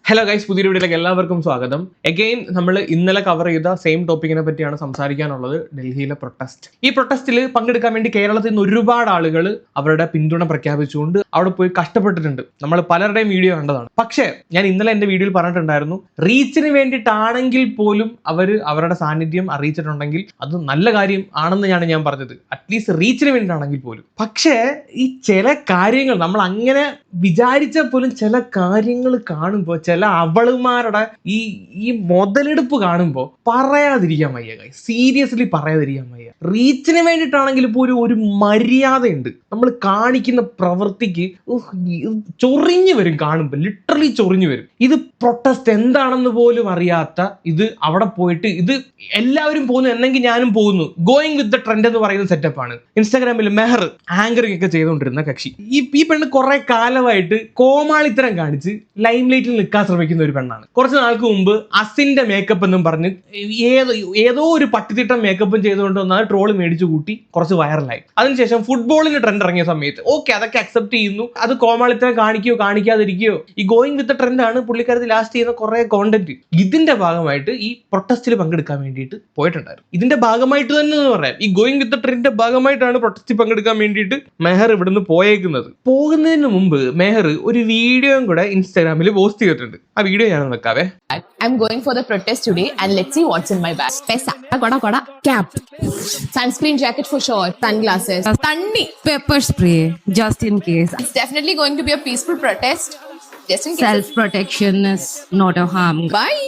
Hello guys, പുതിയ വീഡിയോയിലേക്ക് എല്ലാവർക്കും സ്വാഗതം. അഗെയിൻ നമ്മൾ ഇന്നലെ കവർ ചെയ്ത സെയിം ടോപ്പിക്കിനെ പറ്റിയാണ് സംസാരിക്കാനുള്ളത്. ഡൽഹിയിലെ പ്രൊട്ടസ്റ്റ്. ഈ പ്രൊട്ടസ്റ്റിൽ പങ്കെടുക്കാൻ വേണ്ടി കേരളത്തിൽ നിന്ന് ഒരുപാട് ആളുകൾ അവരുടെ പിന്തുണ പ്രഖ്യാപിച്ചുകൊണ്ട് അവിടെ പോയി കഷ്ടപ്പെട്ടിട്ടുണ്ട്. നമ്മൾ പലരുടെയും വീഡിയോ കണ്ടതാണ്. പക്ഷേ ഞാൻ ഇന്നലെ എൻ്റെ വീഡിയോയിൽ പറഞ്ഞിട്ടുണ്ടായിരുന്നു, റീച്ചിന് വേണ്ടിയിട്ടാണെങ്കിൽ പോലും അവരുടെ സാന്നിധ്യം അറിയിച്ചിട്ടുണ്ടെങ്കിൽ അത് നല്ല കാര്യം ആണെന്നാണ് ഞാൻ പറഞ്ഞത്. അറ്റ്ലീസ്റ്റ് റീച്ചിന് വേണ്ടിയിട്ടാണെങ്കിൽ പോലും. പക്ഷേ ഈ ചില കാര്യങ്ങൾ നമ്മൾ അങ്ങനെ വിചാരിച്ചാൽ പോലും ചില കാര്യങ്ങൾ കാണുമ്പോൾ, ചില അവളുമാരുടെ ഈ മുതലെടുപ്പ് കാണുമ്പോൾ പറയാതിരിക്കാൻ വയ്യ. സീരിയസ്ലി പറയാതിരിക്കാൻ വയ്യ. റീച്ചിന് വേണ്ടിയിട്ടാണെങ്കിൽ പോലും ഒരു മര്യാദയുണ്ട്. നമ്മൾ കാണിക്കുന്ന പ്രവൃത്തിക്ക് ചൊറിഞ്ഞു വരും. കാണുമ്പോൾ ലിറ്ററലി ചൊറിഞ്ഞു വരും. ഇത് പ്രൊട്ടസ്റ്റ് എന്താണെന്ന് പോലും അറിയാത്ത ഇത് അവിടെ പോയിട്ട് ഇത് എല്ലാവരും പോകുന്നു എന്നെങ്കിൽ ഞാനും പോകുന്നു, ഗോയിങ് വിത്ത് ദ ട്രെൻഡ് എന്ന് പറയുന്ന സെറ്റപ്പാണ്. ഇൻസ്റ്റാഗ്രാമിൽ മെഹർ ആങ്കറിംഗ് ഒക്കെ ചെയ്തുകൊണ്ടിരുന്ന കക്ഷി ഈ പെണ്ണ് കുറെ കാലമായിട്ട് കോമാളിത്തരം കാണിച്ച് ലൈം ലൈറ്റിൽ നിൽക്കാൻ ശ്രമിക്കുന്ന ഒരു പെണ്ണാണ്. കുറച്ച് നാൾക്ക് മുമ്പ് അസിന്റെ മേക്കപ്പ് എന്നും പറഞ്ഞ് ഏതോ ഒരു പട്ടിത്തിട്ടം മേക്കപ്പും ചെയ്തുകൊണ്ട് വന്നാൽ ട്രോള് മേടിച്ചു കൂട്ടി കുറച്ച് വൈറലായി. അതിനുശേഷം ഫുട്ബോളിന് ട്രെൻഡ് ഇറങ്ങിയ സമയത്ത് ഓക്കെ, അതൊക്കെ അക്സെപ്റ്റ് ചെയ്യുന്നു. അത് കോമാളിത്തരം കാണിക്കുകയോ കാണിക്കാതിരിക്കുകയോ ഈ ഗോയിങ് വിത്ത് ട്രെൻഡാണ് പുള്ളിക്കാരത്തിൽ ലാസ്റ്റ് ചെയ്യുന്ന കുറെ കോണ്ടന്റ്. ഇതിന്റെ ഭാഗമായിട്ട് ഈ പ്രൊട്ടസ്റ്റിൽ പങ്കെടുക്കാൻ വേണ്ടിയിട്ട് പോയിട്ടുണ്ടായിരുന്നു. ഇതിന്റെ ഭാഗമായിട്ട് തന്നെ എന്ന് പറയാം, ഈ ഗോയിങ് വിത്ത് ട്രെൻഡിന്റെ ഭാഗമായിട്ടാണ് പ്രൊട്ടസ്റ്റിൽ പങ്കെടുക്കാൻ വേണ്ടിയിട്ട് മെഹർ ഇവിടുന്ന് പോയേക്കുന്നത്. പോകുന്നതിന് മുമ്പ് മെഹർ ഒരു വീഡിയോയും കൂടെ ഇൻസ്റ്റാഗ്രാമിൽ പോസ്റ്റ് ചെയ്തിട്ടുണ്ട്. ആ വീഡിയോ ഞാൻ വെക്കാവേ. I'm going for the protest today and let's see what's in my bag. Pesa, koda, cap, sunscreen jacket for sure, sunglasses, tanni, Pepper spray, just in case. It's definitely going to be a peaceful protest. Just in case. Self-protection is not a harm. Bye.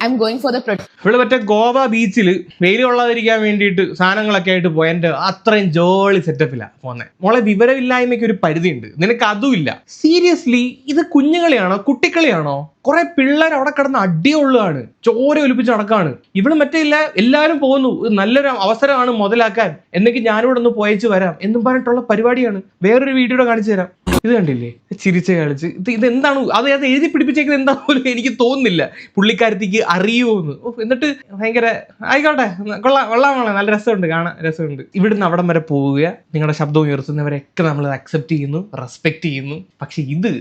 I'm going for the protest. ഇവിടെ മറ്റേ ഗോവ ബീച്ചിൽ വെയിൽ കൊള്ളാതിരിക്കാൻ വേണ്ടിയിട്ട് സാധനങ്ങളൊക്കെ ആയിട്ട് പോയതിന്റെ അത്രയും ജോളി സെറ്റപ്പിലാണ് പോന്നെ. മോളെ, വിവരമില്ലായ്മയ്ക്ക് ഒരു പരിധിയുണ്ട്. നിനക്ക് അതുമില്ല. സീരിയസ്ലി ഇത് കുഞ്ഞുകളിയാണോ കുട്ടിക്കളിയാണോ? കുറെ പിള്ളേർ അവിടെ കിടന്ന് അടിയുള്ളതാണ്, ചോര ഒലിപ്പിച്ച് നടക്കാണ്. ഇവിടെ മറ്റേ ഇല്ല, എല്ലാവരും പോകുന്നു, നല്ലൊരു അവസരമാണ് മുതലാക്കാൻ, എന്നെങ്കിൽ ഞാനിവിടെ ഒന്ന് പോയച്ചു വരാം എന്നും പറഞ്ഞിട്ടുള്ള പരിപാടിയാണ്. വേറൊരു വീഡിയോ കാണിച്ചു തരാം. ഇത് കണ്ടില്ലേ, ചിരിച്ച് കളിച്ച് ഇതെന്താണ് അത് എഴുതി പിടിപ്പിച്ചേക്കുന്നത് എന്താ പോലും എനിക്ക് തോന്നുന്നില്ല പുള്ളിക്കാരത്തേക്ക് അറിയുമോന്ന്. എന്നിട്ട് ഭയങ്കര ആയിക്കോട്ടെ, കൊള്ളാമോളെ, നല്ല രസമുണ്ട്, കാണാൻ രസമുണ്ട്. ഇവിടുന്ന് അവിടം വരെ പോവുക, നിങ്ങളുടെ ശബ്ദം ഉയർത്തുന്നവരെയൊക്കെ നമ്മൾ അക്സെപ്റ്റ് ചെയ്യുന്നു, റെസ്പെക്ട് ചെയ്യുന്നു. പക്ഷെ ഇത്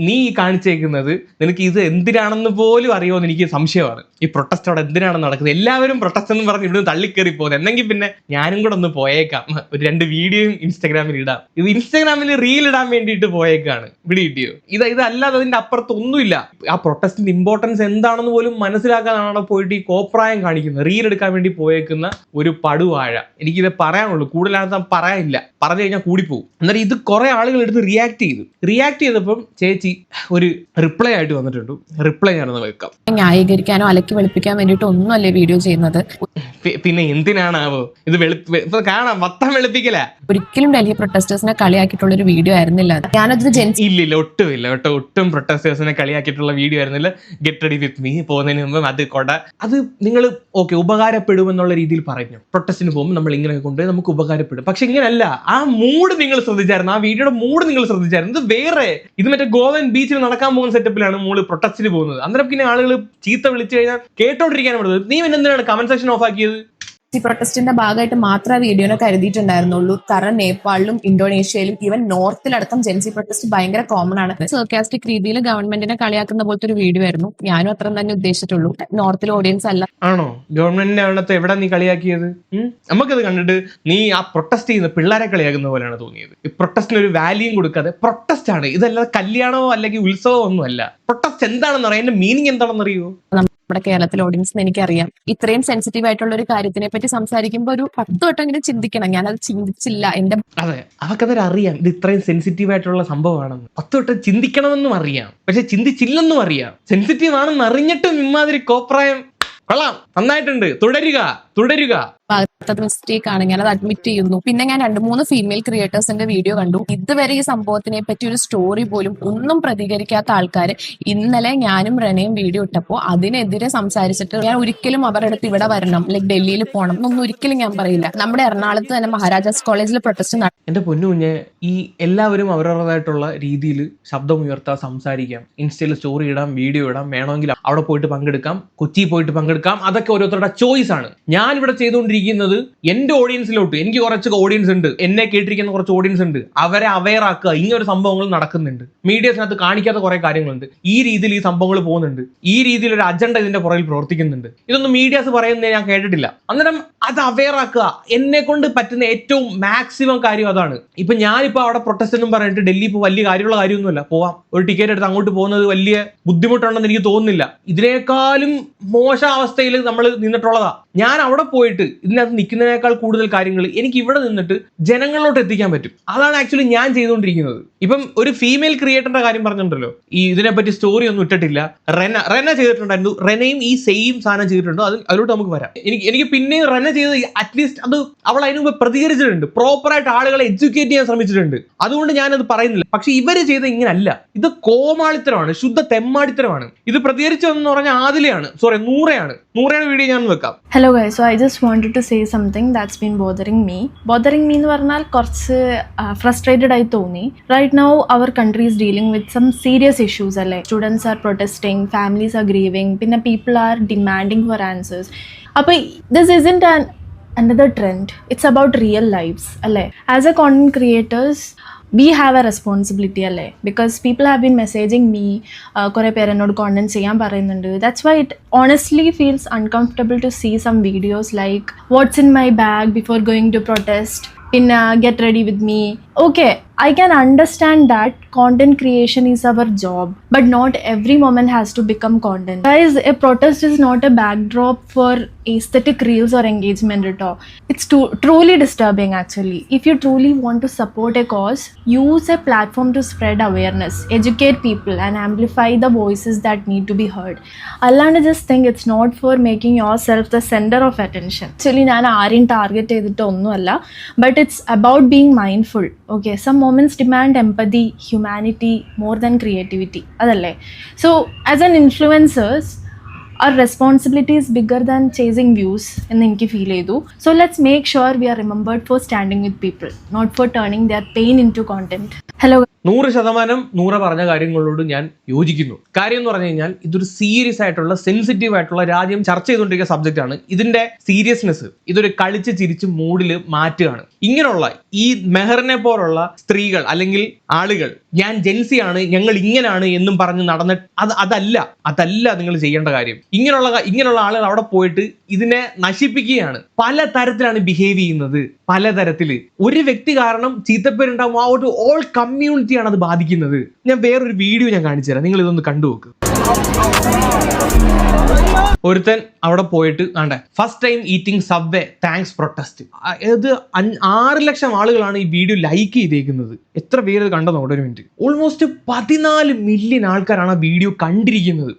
നീ കാണിച്ചേക്കുന്നത്, നിനക്ക് ഇത് എന്തിനാണെന്ന് പോലും അറിയുമോന്ന് എനിക്ക് സംശയമാണ്. ഈ പ്രൊട്ടസ്റ്റ് അവിടെ എന്തിനാണ് നടക്കുന്നത്? എല്ലാവരും പ്രൊട്ടസ്റ്റ് എന്ന് പറഞ്ഞ് ഇവിടുന്ന് തള്ളിക്കയറി പോകുന്നത്. എന്നെങ്കിൽ പിന്നെ ഞാനും കൂടെ ഒന്ന് പോയേക്കാം, ഒരു 2 വീഡിയോയും ഇൻസ്റ്റാഗ്രാമിൽ ഇടാം. ഇത് ഇൻസ്റ്റാഗ്രാമിൽ റീൽ ഇടാൻ വേണ്ടിയിട്ട് പോയേക്കാണ്. ഇവിടെ കിട്ടിയോ? ഇതല്ലാതെ അതിന്റെ അപ്പുറത്ത് ഒന്നുമില്ല. ആ പ്രൊട്ടസ്റ്റിന്റെ ഇമ്പോർട്ടൻസ് എന്താണെന്ന് പോലും മനസ്സിലാക്കാനാണ് അവിടെ പോയിട്ട് ഈ കോപ്രായം കാണിക്കുന്നത്. റീൽ എടുക്കാൻ വേണ്ടി പോയേക്കുന്ന ഒരു പടുവാഴ. എനിക്കിത് പറയാനുള്ളൂ, കൂടുതലാണെന്ന് പറയാനില്ല. പറഞ്ഞു കഴിഞ്ഞാൽ കൂടിപ്പോകും. എന്നാൽ ഇത് കുറെ ആളുകൾ എടുത്ത് റിയാക്ട് ചെയ്തപ്പം ചേച്ചി ഒരു റിപ്ലൈ ആയിട്ട് വന്നിട്ടുണ്ട്. റിപ്ലൈ ഞാനൊന്ന് വെക്കാം. ന്യായീകരിക്കാനോ അലക്കി വെളുപ്പിക്കാൻ വേണ്ടിയിട്ട് ഒന്നുമല്ലേ വീഡിയോ ചെയ്യുന്നത്. പിന്നെ എന്തിനാണാവോ ഇത് കാണാം, മൊത്തം വെളുപ്പിക്കല. ഒരിക്കലും ഡൽഹി പ്രൊട്ടസ്റ്റേഴ്സിനെ കളിയാക്കിയിട്ടുള്ള ഒരു വീഡിയോ ആയിരുന്നില്ല. ഞാനത് ഇല്ലില്ല, ഒട്ടും പ്രൊട്ടസ്റ്റേഴ്സിനെ കളിയാക്കിയിട്ടുള്ള വീഡിയോ ആയിരുന്നില്ല. ഗെറ്റ് റെഡി വിത്ത് മീ പോകുന്നതിന് മുമ്പ് അത് നിങ്ങൾ ഓക്കെ ഉപകാരപ്പെടുമെന്നുള്ള രീതിയിൽ പറഞ്ഞു. പ്രൊട്ടസ്റ്റിന് പോകുമ്പോൾ നമ്മൾ ഇങ്ങനെ കൊണ്ടുപോയി നമുക്ക് ഉപകാരപ്പെടും. പക്ഷെ ഇങ്ങനല്ല. ആ മൂഡ് നിങ്ങൾ ശ്രദ്ധിച്ചായിരുന്നു, ആ വീഡിയോയുടെ മൂഡ് നിങ്ങൾ ശ്രദ്ധിച്ചായിരുന്നു. ഇത് വേറെ, ഇത് മറ്റേ ഗോവൻ ബീച്ചിൽ നടക്കാൻ പോകുന്ന സെറ്റപ്പിലാണ് മോള് പ്രൊട്ടസ്റ്റിന് പോകുന്നത്. അന്നേരം പിന്നെ ആളുകൾ ചീത്ത വിളിച്ചു കഴിഞ്ഞാൽ കേട്ടോണ്ടിരിക്കാൻ പറ്റുന്നത്. നീ പിന്നെ എന്തിനാണ് കമന്റ് സെക്ഷൻ ഓഫ് ആക്കിയത്? പ്രൊട്ടസ്റ്റിന്റെ ഭാഗമായിട്ട് മാത്രമേ വീഡിയോനെ കരുതിയിട്ടുണ്ടായിരുന്നുള്ളൂ. കാരണം നേപ്പാളിലും ഇന്തോനേഷ്യയിലും ഈവൻ നോർത്തിലടക്കം ജെൻസി പ്രൊട്ടസ്റ്റ് ഭയങ്കര കോമൺ ആണ്. സർക്കാസ്റ്റിക് രീതിയിൽ ഗവൺമെന്റിനെ കളിയാക്കുന്ന പോലത്തെ ഒരു വീഡിയോ ആയിരുന്നു. ഞാനും അത്ര തന്നെ ഉദ്ദേശിച്ചിട്ടുള്ളൂ. നോർത്തിലെ ഓഡിയൻസ് അല്ല. ആണോ? ഗവൺമെന്റിന്റെ അവിടത്തെ എവിടെ നീ കളിയാക്കിയത്? നമുക്കത് കണ്ടിട്ട് നീ ആ പ്രൊട്ടസ്റ്റ് ചെയ്യുന്ന പിള്ളേരെ കളിയാക്കുന്ന പോലെയാണ് തോന്നിയത്. ഈ പ്രൊട്ടസ്റ്റിന് ഒരു വാല്യൂം കൊടുക്കാതെ പ്രൊട്ടസ്റ്റ് ആണ്, ഇതല്ലാതെ കല്യാണമോ അല്ലെങ്കിൽ ഉത്സവമോ ഒന്നും അല്ല. പ്രൊട്ടസ്റ്റ് എന്താണെന്ന് അറിയാം, അതിന്റെ മീനിങ് എന്താണെന്ന് അറിയുമോ? നമ്മുടെ കേരളത്തിലെ ഓഡിയൻസിന് എനിക്കറിയാം. ഇത്രയും സെൻസിറ്റീവ് ആയിട്ടുള്ള ഒരു കാര്യത്തിനെ പറ്റി സംസാരിക്കുമ്പോൾ ഒരു 10 വട്ടമെങ്കിലും ചിന്തിക്കണം. ഞാനത് ചിന്തിച്ചില്ല. അതെ, അവർക്കതൊരു അറിയാം ഇത് ഇത്രയും സെൻസിറ്റീവ് ആയിട്ടുള്ള സംഭവമാണെന്ന്. 10 വട്ടം ചിന്തിക്കണമെന്നും അറിയാം, പക്ഷെ ചിന്തിച്ചില്ലെന്നും അറിയാം. സെൻസിറ്റീവ് ആണെന്ന് അറിഞ്ഞിട്ടും ഇമാതിരി കോപ്രായം കൊള്ളാം, നന്നായിട്ടുണ്ട്. തുടരുക. മിസ്റ്റേക്ക് ആണ്, ഞാൻ അത് അഡ്മിറ്റ് ചെയ്യുന്നു. പിന്നെ ഞാൻ 2-3 ഫീമെയിൽ ക്രിയേറ്റേഴ്സിന്റെ വീഡിയോ കണ്ടു. ഇതുവരെ ഈ സംഭവത്തിനെ പറ്റി ഒരു സ്റ്റോറി പോലും ഒന്നും പ്രതികരിക്കാത്ത ആൾക്കാർ ഇന്നലെ ഞാനും റെനയും വീഡിയോ ഇട്ടപ്പോൾ അതിനെതിരെ സംസാരിച്ചിട്ട് ഞാൻ ഒരിക്കലും അവരുടെ അടുത്ത് ഇവിടെ വരണം, ലൈക്ക് ഡൽഹിയിൽ പോകണം എന്നൊന്നും ഒരിക്കലും ഞാൻ പറയില്ല. നമ്മുടെ എറണാകുളത്ത് തന്നെ മഹാരാജാസ് കോളേജിൽ പ്രൊട്ടസ്റ്റ് നടന്നു. എന്റെ പൊന്നു കുഞ്ഞെ, ഈ എല്ലാവരും അവരവരുടേതായിട്ടുള്ള രീതിയിൽ ശബ്ദം ഉയർത്താം, സംസാരിക്കാം, ഇൻസ്റ്റയിൽ സ്റ്റോറി ഇടാം, വീഡിയോ ഇടാം, വേണമെങ്കിൽ അവിടെ പോയിട്ട് പങ്കെടുക്കാം, കൊച്ചി പോയിട്ട് പങ്കെടുക്കാം. അതൊക്കെ ഓരോരുത്തരുടെ ചോയ്സ് ആണ്. ഞാൻ ഇവിടെ ചെയ്തുകൊണ്ടിരിക്കുന്നത് ചെയ്തുകൊണ്ടിരിക്കുന്നത് എന്റെ ഓഡിയൻസിലോട്ട്, എനിക്ക് കുറച്ച് ഓഡിയൻസ് ഉണ്ട്, എന്നെ കേട്ടിരിക്കുന്ന കുറച്ച് ഓഡിയൻസ് ഉണ്ട്, അവരെ അവെയർ ആക്കുക. ഇങ്ങനൊരു സംഭവങ്ങൾ നടക്കുന്നുണ്ട്, മീഡിയസിനകത്ത് കാണിക്കാത്ത കുറെ കാര്യങ്ങളുണ്ട്, ഈ രീതിയിൽ ഈ സംഭവങ്ങൾ പോകുന്നുണ്ട്, ഈ രീതിയിൽ ഒരു അജണ്ട ഇതിന്റെ പുറകിൽ പ്രവർത്തിക്കുന്നുണ്ട്. ഇതൊന്നും മീഡിയാസ് പറയുന്നത് ഞാൻ കേട്ടിട്ടില്ല. അന്നേരം അത് അവെയർ ആക്കുക. എന്നെ കൊണ്ട് പറ്റുന്ന ഏറ്റവും മാക്സിമം കാര്യം അതാണ്. ഇപ്പൊ ഞാനിപ്പോ അവിടെ പ്രൊട്ടസ്റ്റ് എന്നും പറഞ്ഞിട്ട് ഡൽഹി ഇപ്പോൾ വലിയ കാര്യമുള്ള കാര്യമൊന്നുമില്ല, പോവാം, ഒരു ടിക്കറ്റ് എടുത്ത് അങ്ങോട്ട് പോകുന്നത് വലിയ ബുദ്ധിമുട്ടുണ്ടെന്ന് എനിക്ക് തോന്നുന്നില്ല. ഇതിനേക്കാളും മോശം അവസ്ഥയിൽ നമ്മൾ നിന്നിട്ടുള്ളതാ. ഞാൻ അവിടെ പോയിട്ട് ഇതിനകത്ത് നിൽക്കുന്നതിനേക്കാൾ കൂടുതൽ കാര്യങ്ങൾ എനിക്ക് ഇവിടെ നിന്നിട്ട് ജനങ്ങളിലോട്ട് എത്തിക്കാൻ പറ്റും. അതാണ് ആക്ച്വലി ഞാൻ ചെയ്തുകൊണ്ടിരിക്കുന്നത്. ഇപ്പം ഒരു ഫീമെയിൽ ക്രിയേറ്ററിന്റെ കാര്യം പറഞ്ഞിട്ടുണ്ടല്ലോ, ഈ ഇതിനെപ്പറ്റി സ്റ്റോറി ഒന്നും ഇട്ടിട്ടില്ല. റെന ചെയ്തിട്ടുണ്ടായിരുന്നു, റെനയും ഈ സെയിം സാധനം ചെയ്തിട്ടുണ്ട്. അതിലോട്ട് നമുക്ക് വരാം. എനിക്ക് പിന്നെയും റെന ചെയ്ത് അറ്റ്ലീസ്റ്റ് അത് അവൾ അതിന് മുമ്പ് പ്രതികരിച്ചിട്ടുണ്ട്, പ്രോപ്പറായിട്ട് ആളുകളെ എഡ്യൂക്കേറ്റ് ചെയ്യാൻ ശ്രമിച്ചിട്ടുണ്ട്. അതുകൊണ്ട് ഞാനത് പറയുന്നില്ല. പക്ഷെ ഇവര് ചെയ്ത് ഇങ്ങനല്ല, ഇത് കോമാളിത്തരമാണ്, ശുദ്ധ തെമ്മാടിത്തരമാണ്. ഇത് പ്രതികരിച്ചതെന്ന് പറഞ്ഞാൽ ആദിലയാണ്, സോറി നൂറയാണ് വീഡിയോ ഞാൻ വെക്കാം. Hello guys, so I just wanted to say something that's been bothering me എന്ന് പറഞ്ഞാൽ കുറച്ച് frustrated ആയി തോന്നി. Right now our country is dealing with some serious issues അല്ലേ. Students are protesting, families are grieving, പിന്നെ people are demanding for answers. അപ്പോൾ this isn't another trend, it's about real lives അല്ലേ. As a content creators we have a responsibility അല്ലേ, because people have been messaging me, കുറേ പേര് എന്നോട് content ചെയ്യാൻ പറയുന്നുണ്ട്. That's why it honestly feels uncomfortable to see some videos like what's in my bag before going to protest, പിന്നെ get ready with me. Okay, I can understand that content creation is our job, but not every moment has to become content. Guys, a protest is not a backdrop for aesthetic reels or engagement at all. It's truly disturbing actually. If you truly want to support a cause, use a platform to spread awareness, educate people and amplify the voices that need to be heard. Allana just think it's not for making yourself the center of attention. Actually, ഞാൻ ആരെയും target ചെയ്തിട്ട് ഒന്നുമല്ല, but it's about being mindful. Okay, some moments demand empathy, humanity more than creativity. അതല്ലേ. So as an influencers, our responsibility is bigger than chasing views എന്ന് എനിക്ക് feel ചെയ്തു. So let's make sure we are remembered for standing with people, not for turning their pain into content. Hello. 100% നൂറ് പറഞ്ഞ കാര്യങ്ങളോട് ഞാൻ യോജിക്കുന്നു. കാര്യം എന്ന് പറഞ്ഞു കഴിഞ്ഞാൽ ഇതൊരു സീരിയസ് ആയിട്ടുള്ള സെൻസിറ്റീവ് ആയിട്ടുള്ള രാജ്യം ചർച്ച ചെയ്തുകൊണ്ടിരിക്കുന്ന സബ്ജക്റ്റ് ആണ്. ഇതിന്റെ സീരിയസ്നെസ് ഇതൊരു കളിച്ച് ചിരിച്ച് മൂഡില് മാറ്റുകയാണ്. ഇങ്ങനെയുള്ള ഈ മെഹറിനെ പോലുള്ള സ്ത്രീകൾ അല്ലെങ്കിൽ ആളുകൾ ഞാൻ ജെൻസിയാണ്, ഞങ്ങൾ ഇങ്ങനെയാണ് എന്നും പറഞ്ഞ് നടന്നിട്ട് അതല്ല നിങ്ങൾ ചെയ്യേണ്ട കാര്യം. ഇങ്ങനെയുള്ള ആളുകൾ അവിടെ പോയിട്ട് ഇതിനെ നശിപ്പിക്കുകയാണ്. പല തരത്തിലാണ് ബിഹേവ് ചെയ്യുന്നത്, പലതരത്തില്. ഒരു വ്യക്തി കാരണം ചീത്തപ്പേരുണ്ടാവും, ആ ഒരു ഓൾ കമ്മ്യൂണിറ്റിയാണ് അത് ബാധിക്കുന്നത്. ഞാൻ വേറൊരു വീഡിയോ ഞാൻ കാണിച്ചു തരാം, നിങ്ങൾ ഇതൊന്ന് കണ്ടു നോക്ക്. ഒരുത്തൻ അവിടെ പോയിട്ട് ആണ്ടെ first time eating Subway thanks protest. ഇത് 6 ലക്ഷം ആളുകളാണ് ഈ വീഡിയോ ലൈക്ക് ചെയ്തേക്കുന്നത്. എത്ര പേര് കണ്ടെന്നോ ഒരു മിനിറ്റ്. ഓൾമോസ്റ്റ് 14 മില്യൺ ആൾക്കാരാണ് ആ വീഡിയോ കണ്ടിരിക്കുന്നത്.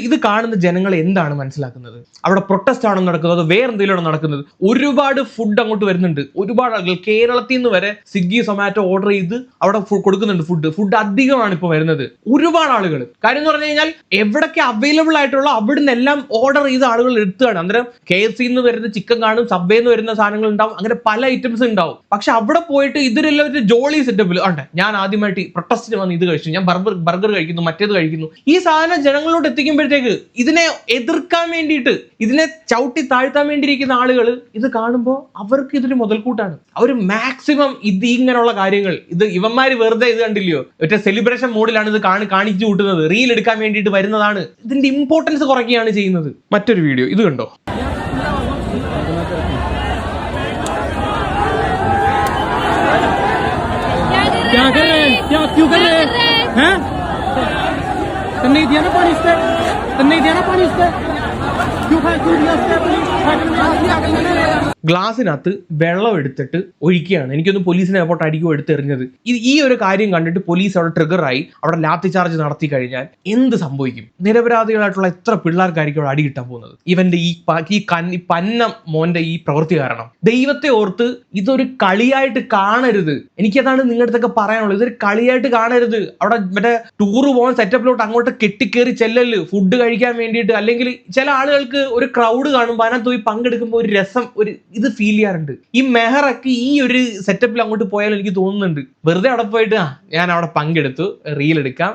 ഇത് കാണുന്ന ജനങ്ങൾ എന്താണ് മനസ്സിലാക്കുന്നത്? അവിടെ പ്രൊട്ടസ്റ്റ് ആണോ നടക്കുന്നത്, വേറെ എന്തെങ്കിലും നടക്കുന്നത്? ഒരുപാട് ഫുഡ് അങ്ങോട്ട് വരുന്നുണ്ട്, ഒരുപാട് ആളുകൾ കേരളത്തിൽ നിന്ന് വരെ സ്വിഗ്ഗി സൊമാറ്റോ ഓർഡർ ചെയ്ത് അവിടെ കൊടുക്കുന്നുണ്ട്. ഫുഡ് അധികമാണ് ഇപ്പോൾ വരുന്നത്, ഒരുപാട് ആളുകൾ. കാര്യം എന്ന് പറഞ്ഞു കഴിഞ്ഞാൽ എവിടൊക്കെ അവൈലബിൾ ആയിട്ടുള്ള അവിടുന്ന് എല്ലാം ഓർഡർ ചെയ്ത ആളുകൾ എടുത്തുകയാണ്. അന്നേരം KFC നിന്ന് വരുന്ന ചിക്കൻ കാണും, സബ്വേന്ന് വരുന്ന സാധനങ്ങൾ ഉണ്ടാവും, അങ്ങനെ പല ഐറ്റംസ് ഉണ്ടാവും. പക്ഷെ അവിടെ പോയിട്ട് ഇതിലെല്ലാം ഒരു ജോളി സെറ്റപ്പിൽ ഉണ്ട്. ഞാൻ ആദ്യമായിട്ട് പ്രൊട്ടസ്റ്റിന് വന്ന് ഇത് കഴിച്ചു, ഞാൻ ബർഗർ കഴിക്കുന്നു, മറ്റേത് കഴിക്കുന്നു. ഈ സാധനം ജനങ്ങളോട് എത്തിക്കുമ്പോഴത്തേക്ക് ഇതിനെ എതിർക്കാൻ വേണ്ടിയിട്ട്, ഇതിനെ ചവിട്ടി താഴ്ത്താൻ വേണ്ടിയിരിക്കുന്ന ആളുകൾ ഇത് കാണുമ്പോൾ അവർക്ക് ഇതൊരു മുതൽക്കൂട്ടാണ്. അവർ മാക്സിമം ഇങ്ങനെയുള്ള കാര്യങ്ങൾ, ഇവന്മാര് വെറുതെ ഇത് കണ്ടില്ലയോ, ഒറ്റ സെലിബ്രേഷൻ മോഡിലാണ് ഇത് കാണിച്ചു കൂട്ടുന്നത്, റീൽ എടുക്കാൻ വേണ്ടിയിട്ട് വരുന്നതാണ്. ഇതിന്റെ ഇമ്പോർട്ടൻസ് കുറയ്ക്കുകയാണ് ചെയ്യുന്നത്. മറ്റൊരു വീഡിയോ ഇത് കണ്ടോ. क्या कर रहे हैं, क्या क्यों कर रहे हैं? तो नहीं दिया ना पानी इससे, क्यों दिया ഗ്ലാസിനകത്ത് വെള്ളം എടുത്തിട്ട് ഒഴിക്കുകയാണ്. എനിക്കൊന്ന് പോലീസിനെ എയർപോർട്ട് അടിക്കുകയോ എടുത്തെറിഞ്ഞത്. ഈ ഒരു കാര്യം കണ്ടിട്ട് പോലീസ് അവിടെ ട്രിഗറായി അവിടെ ലാത്തി ചാർജ് നടത്തി കഴിഞ്ഞാൽ എന്ത് സംഭവിക്കും? നിരപരാധികളായിട്ടുള്ള എത്ര പിള്ളേർക്കായിരിക്കും അവിടെ അടി കിട്ടാൻ പോകുന്നത്? ഇവന്റെ ഈ പന്ന മോന്റെ ഈ പ്രവൃത്തി കാരണം. ദൈവത്തെ ഓർത്ത് ഇതൊരു കളിയായിട്ട് കാണരുത്. എനിക്കതാണ് നിങ്ങളുടെ അടുത്തൊക്കെ പറയാനുള്ളത്. ഇതൊരു കളിയായിട്ട് കാണരുത്. അവിടെ മറ്റേ ടൂറ് പോകാൻ സെറ്റപ്പിലോട്ട് അങ്ങോട്ട് കെട്ടിക്കേറി ചെല്ലല് ഫുഡ് കഴിക്കാൻ വേണ്ടിയിട്ട്. അല്ലെങ്കിൽ ചില ആളുകൾ ആളുകൾക്ക് ഒരു ക്രൗഡ് കാണുമ്പോൾ അതിനകത്ത് പോയി പങ്കെടുക്കുമ്പോൾ ഒരു രസം, ഒരു ഇത് ഫീൽ ചെയ്യാറുണ്ട്. ഈ മെഹറൊക്കെ ഈ ഒരു സെറ്റപ്പിൽ അങ്ങോട്ട് പോയാൽ എനിക്ക് തോന്നുന്നുണ്ട് വെറുതെ അവിടെ പോയിട്ട് ഞാൻ അവിടെ പങ്കെടുത്തു, റീൽ എടുക്കാം.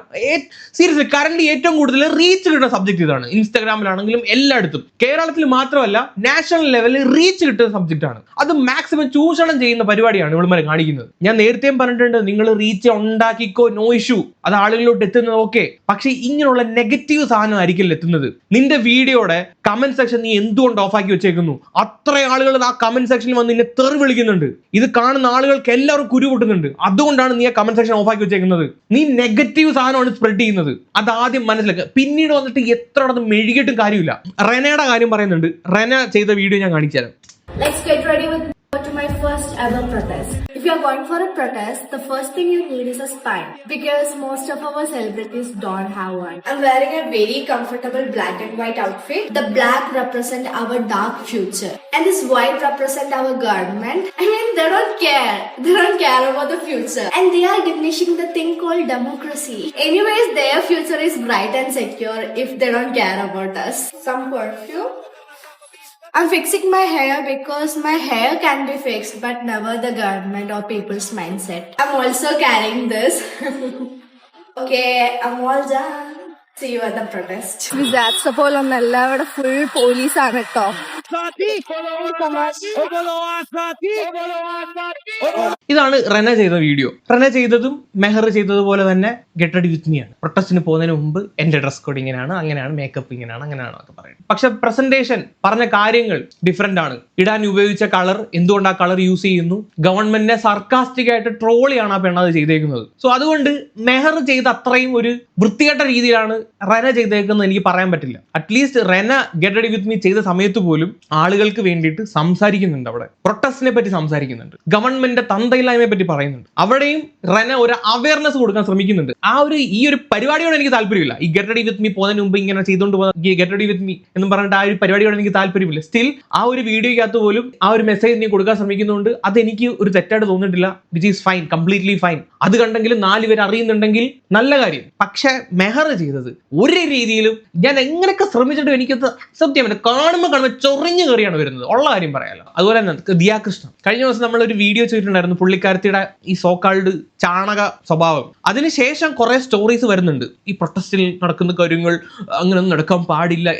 സീരിയസ്ലി കറന്റ് ഏറ്റവും കൂടുതൽ റീച്ച് കിട്ടുന്ന സബ്ജക്ട് ഇതാണ്. ഇൻസ്റ്റാഗ്രാമിലാണെങ്കിലും എല്ലായിടത്തും, കേരളത്തിൽ മാത്രമല്ല നാഷണൽ ലെവലിൽ റീച്ച് കിട്ടുന്ന സബ്ജക്റ്റ് ആണ്. അത് മാക്സിമം ചൂഷണം ചെയ്യുന്ന പരിപാടിയാണ് ഇവളുമാരെ കാണിക്കുന്നത്. ഞാൻ നേരത്തെയും പറഞ്ഞിട്ടുണ്ട്, നിങ്ങൾ റീച്ച് ഉണ്ടാക്കിക്കോ, നോ ഇഷ്യൂ, അത് ആളുകളിലോട്ട് എത്തുന്നത് ഓക്കെ. പക്ഷെ ഇങ്ങനെയുള്ള നെഗറ്റീവ് സാധനം ആയിരിക്കില്ല എത്തുന്നത്. നിന്റെ വീഡിയോയുടെ കമന്റ് സെക്ഷൻ നീ എന്തുകൊണ്ട് ഓഫാക്കി വെച്ചേക്കുന്നു? അത്ര ആളുകൾ ആ കമന്റ് സെക്ഷനിൽ വന്ന് നിന്നെ തെറി വിളിക്കുന്നുണ്ട്. ഇത് കാണുന്ന ആളുകൾക്ക് എല്ലാവരും കുരു പൊട്ടുന്നുണ്ട്. അതുകൊണ്ടാണ് നീ ആ കമന്റ് സെക്ഷൻ ഓഫാക്കി വെച്ചേക്കുന്നത്. നീ നെഗറ്റീവ് സാധനമാണ് സ്പ്രെഡ് ചെയ്യുന്നത്. അത് ആദ്യം മനസ്സിലാക്കുക. പിന്നീട് വന്നിട്ട് എത്ര മെഴുകിയിട്ടും കാര്യമില്ല. റെനയുടെ കാര്യം പറയുന്നുണ്ട്. റെന ചെയ്ത വീഡിയോ ഞാൻ കാണിച്ചു തരാം. Let's get ready with to my first ever protest. If you are going for a protest, the first thing you need is a spine because most of our celebrities don't have one. I'm wearing a very comfortable black and white outfit. The black represent our dark future and this white represent our government. I mean, they don't care. They don't care about the future and they are diminishing the thing called democracy. Anyways, their future is bright and secure if they don't care about us. Some perfume. I'm fixing my hair because my hair can be fixed, but never the government or people's mindset. I'm also carrying this. Okay, I'm all done. See you at the protest. That's the whole on the full police ആണ് കേട്ടോ. ഇതാണ് റെന ചെയ്ത video. Rena ചെയ്തതും മെഹർ ചെയ്തതുപോലെ തന്നെ get ready with me ആണ്. പ്രൊട്ടസ്റ്റിന് പോകുന്നതിന് മുമ്പ് എന്റെ ഡ്രസ് കോഡ് ഇങ്ങനെയാണ്, അങ്ങനെയാണ്, മേക്കപ്പ് ഇങ്ങനെയാണ്, അങ്ങനെയാണ് ഒക്കെ പറയുന്നത്. പക്ഷെ പ്രസന്റേഷൻ പറഞ്ഞ കാര്യങ്ങൾ ഡിഫറെന്റ് ആണ്. ഇടാൻ ഉപയോഗിച്ച കളർ, എന്തുകൊണ്ട് ആ കളർ യൂസ് ചെയ്യുന്നു, ഗവൺമെന്റിനെ സർക്കാസ്റ്റിക് ആയിട്ട് ട്രോളിയാണ് ആ പെണ്ണത് ചെയ്തേക്കുന്നത്. സോ അതുകൊണ്ട് മെഹർ ചെയ്ത അത്രയും ഒരു വൃത്തികെട്ട രീതിയിലാണ് റെന ചെയ്തേക്കുന്നത് എനിക്ക് പറയാൻ പറ്റില്ല. At least Rena get ready with me ചെയ്ത സമയത്ത് പോലും ആളുകൾക്ക് വേണ്ടിയിട്ട് സംസാരിക്കുന്നുണ്ട്. അവിടെ പ്രൊട്ടസ്റ്റിനെ പറ്റി സംസാരിക്കുന്നുണ്ട്, ഗവൺമെന്റിന്റെ തന്തയില്ലായ്മയെ പറ്റി പറയുന്നുണ്ട്. അവിടെയും റെന ഒരു അവയർനെസ് കൊടുക്കാൻ ശ്രമിക്കുന്നുണ്ട്. ഈ ഒരു പരിപാടിയോട് എനിക്ക് താല്പര്യമില്ല. ഈ ഗെറ്റ് റെഡി വിത്ത് മീ പോകുന്നതിന് മുമ്പ് ഇങ്ങനെ ചെയ്തുകൊണ്ട് ഗെറ്റ് റെഡി വിത്ത് മീ എന്ന് പറഞ്ഞിട്ട് ആ ഒരു പരിപാടിയോട് എനിക്ക് താല്പര്യമില്ല. സ്റ്റിൽ ആ ഒരു വീഡിയോയ്ക്കകത്ത് പോലും ആ ഒരു മെസ്സേജ് നീ കൊടുക്കാൻ ശ്രമിക്കുന്നുണ്ട്. അത് എനിക്ക് ഒരു തെറ്റായിട്ട് തോന്നിയിട്ടില്ല. Which is fine, completely fine. അത് കണ്ടെങ്കിലും 4 പേര് അറിയുന്നുണ്ടെങ്കിൽ നല്ല കാര്യം. പക്ഷെ മെഹർ ചെയ്തത് ഒരു രീതിയിലും ഞാൻ എങ്ങനെയൊക്കെ ശ്രമിച്ചിട്ടും എനിക്കത് അക്സെപ്റ്റ് ചെയ്യാൻ പറ്റും. കാണുമ്പോൾ ചൊറിഞ്ഞു കയറിയാണ് വരുന്നത്, ഉള്ള കാര്യം പറയാമല്ലോ. അതുപോലെ തന്നെ ദിയാകൃഷ്ണ കഴിഞ്ഞ ദിവസം നമ്മളൊരു വീഡിയോ ചെയ്തിട്ടുണ്ടായിരുന്നു, പുള്ളിക്കാരത്തിയുടെ ഈ സോക്കാൾഡ് ചാണക സ്വഭാവം. അതിനുശേഷം കുറെ സ്റ്റോറീസ് വരുന്നുണ്ട്, ഈ പ്രൊട്ടസ്റ്റിൽ നടക്കുന്ന കാര്യങ്ങൾ അങ്ങനെയൊന്നും നടക്കാൻ പാടില്ല.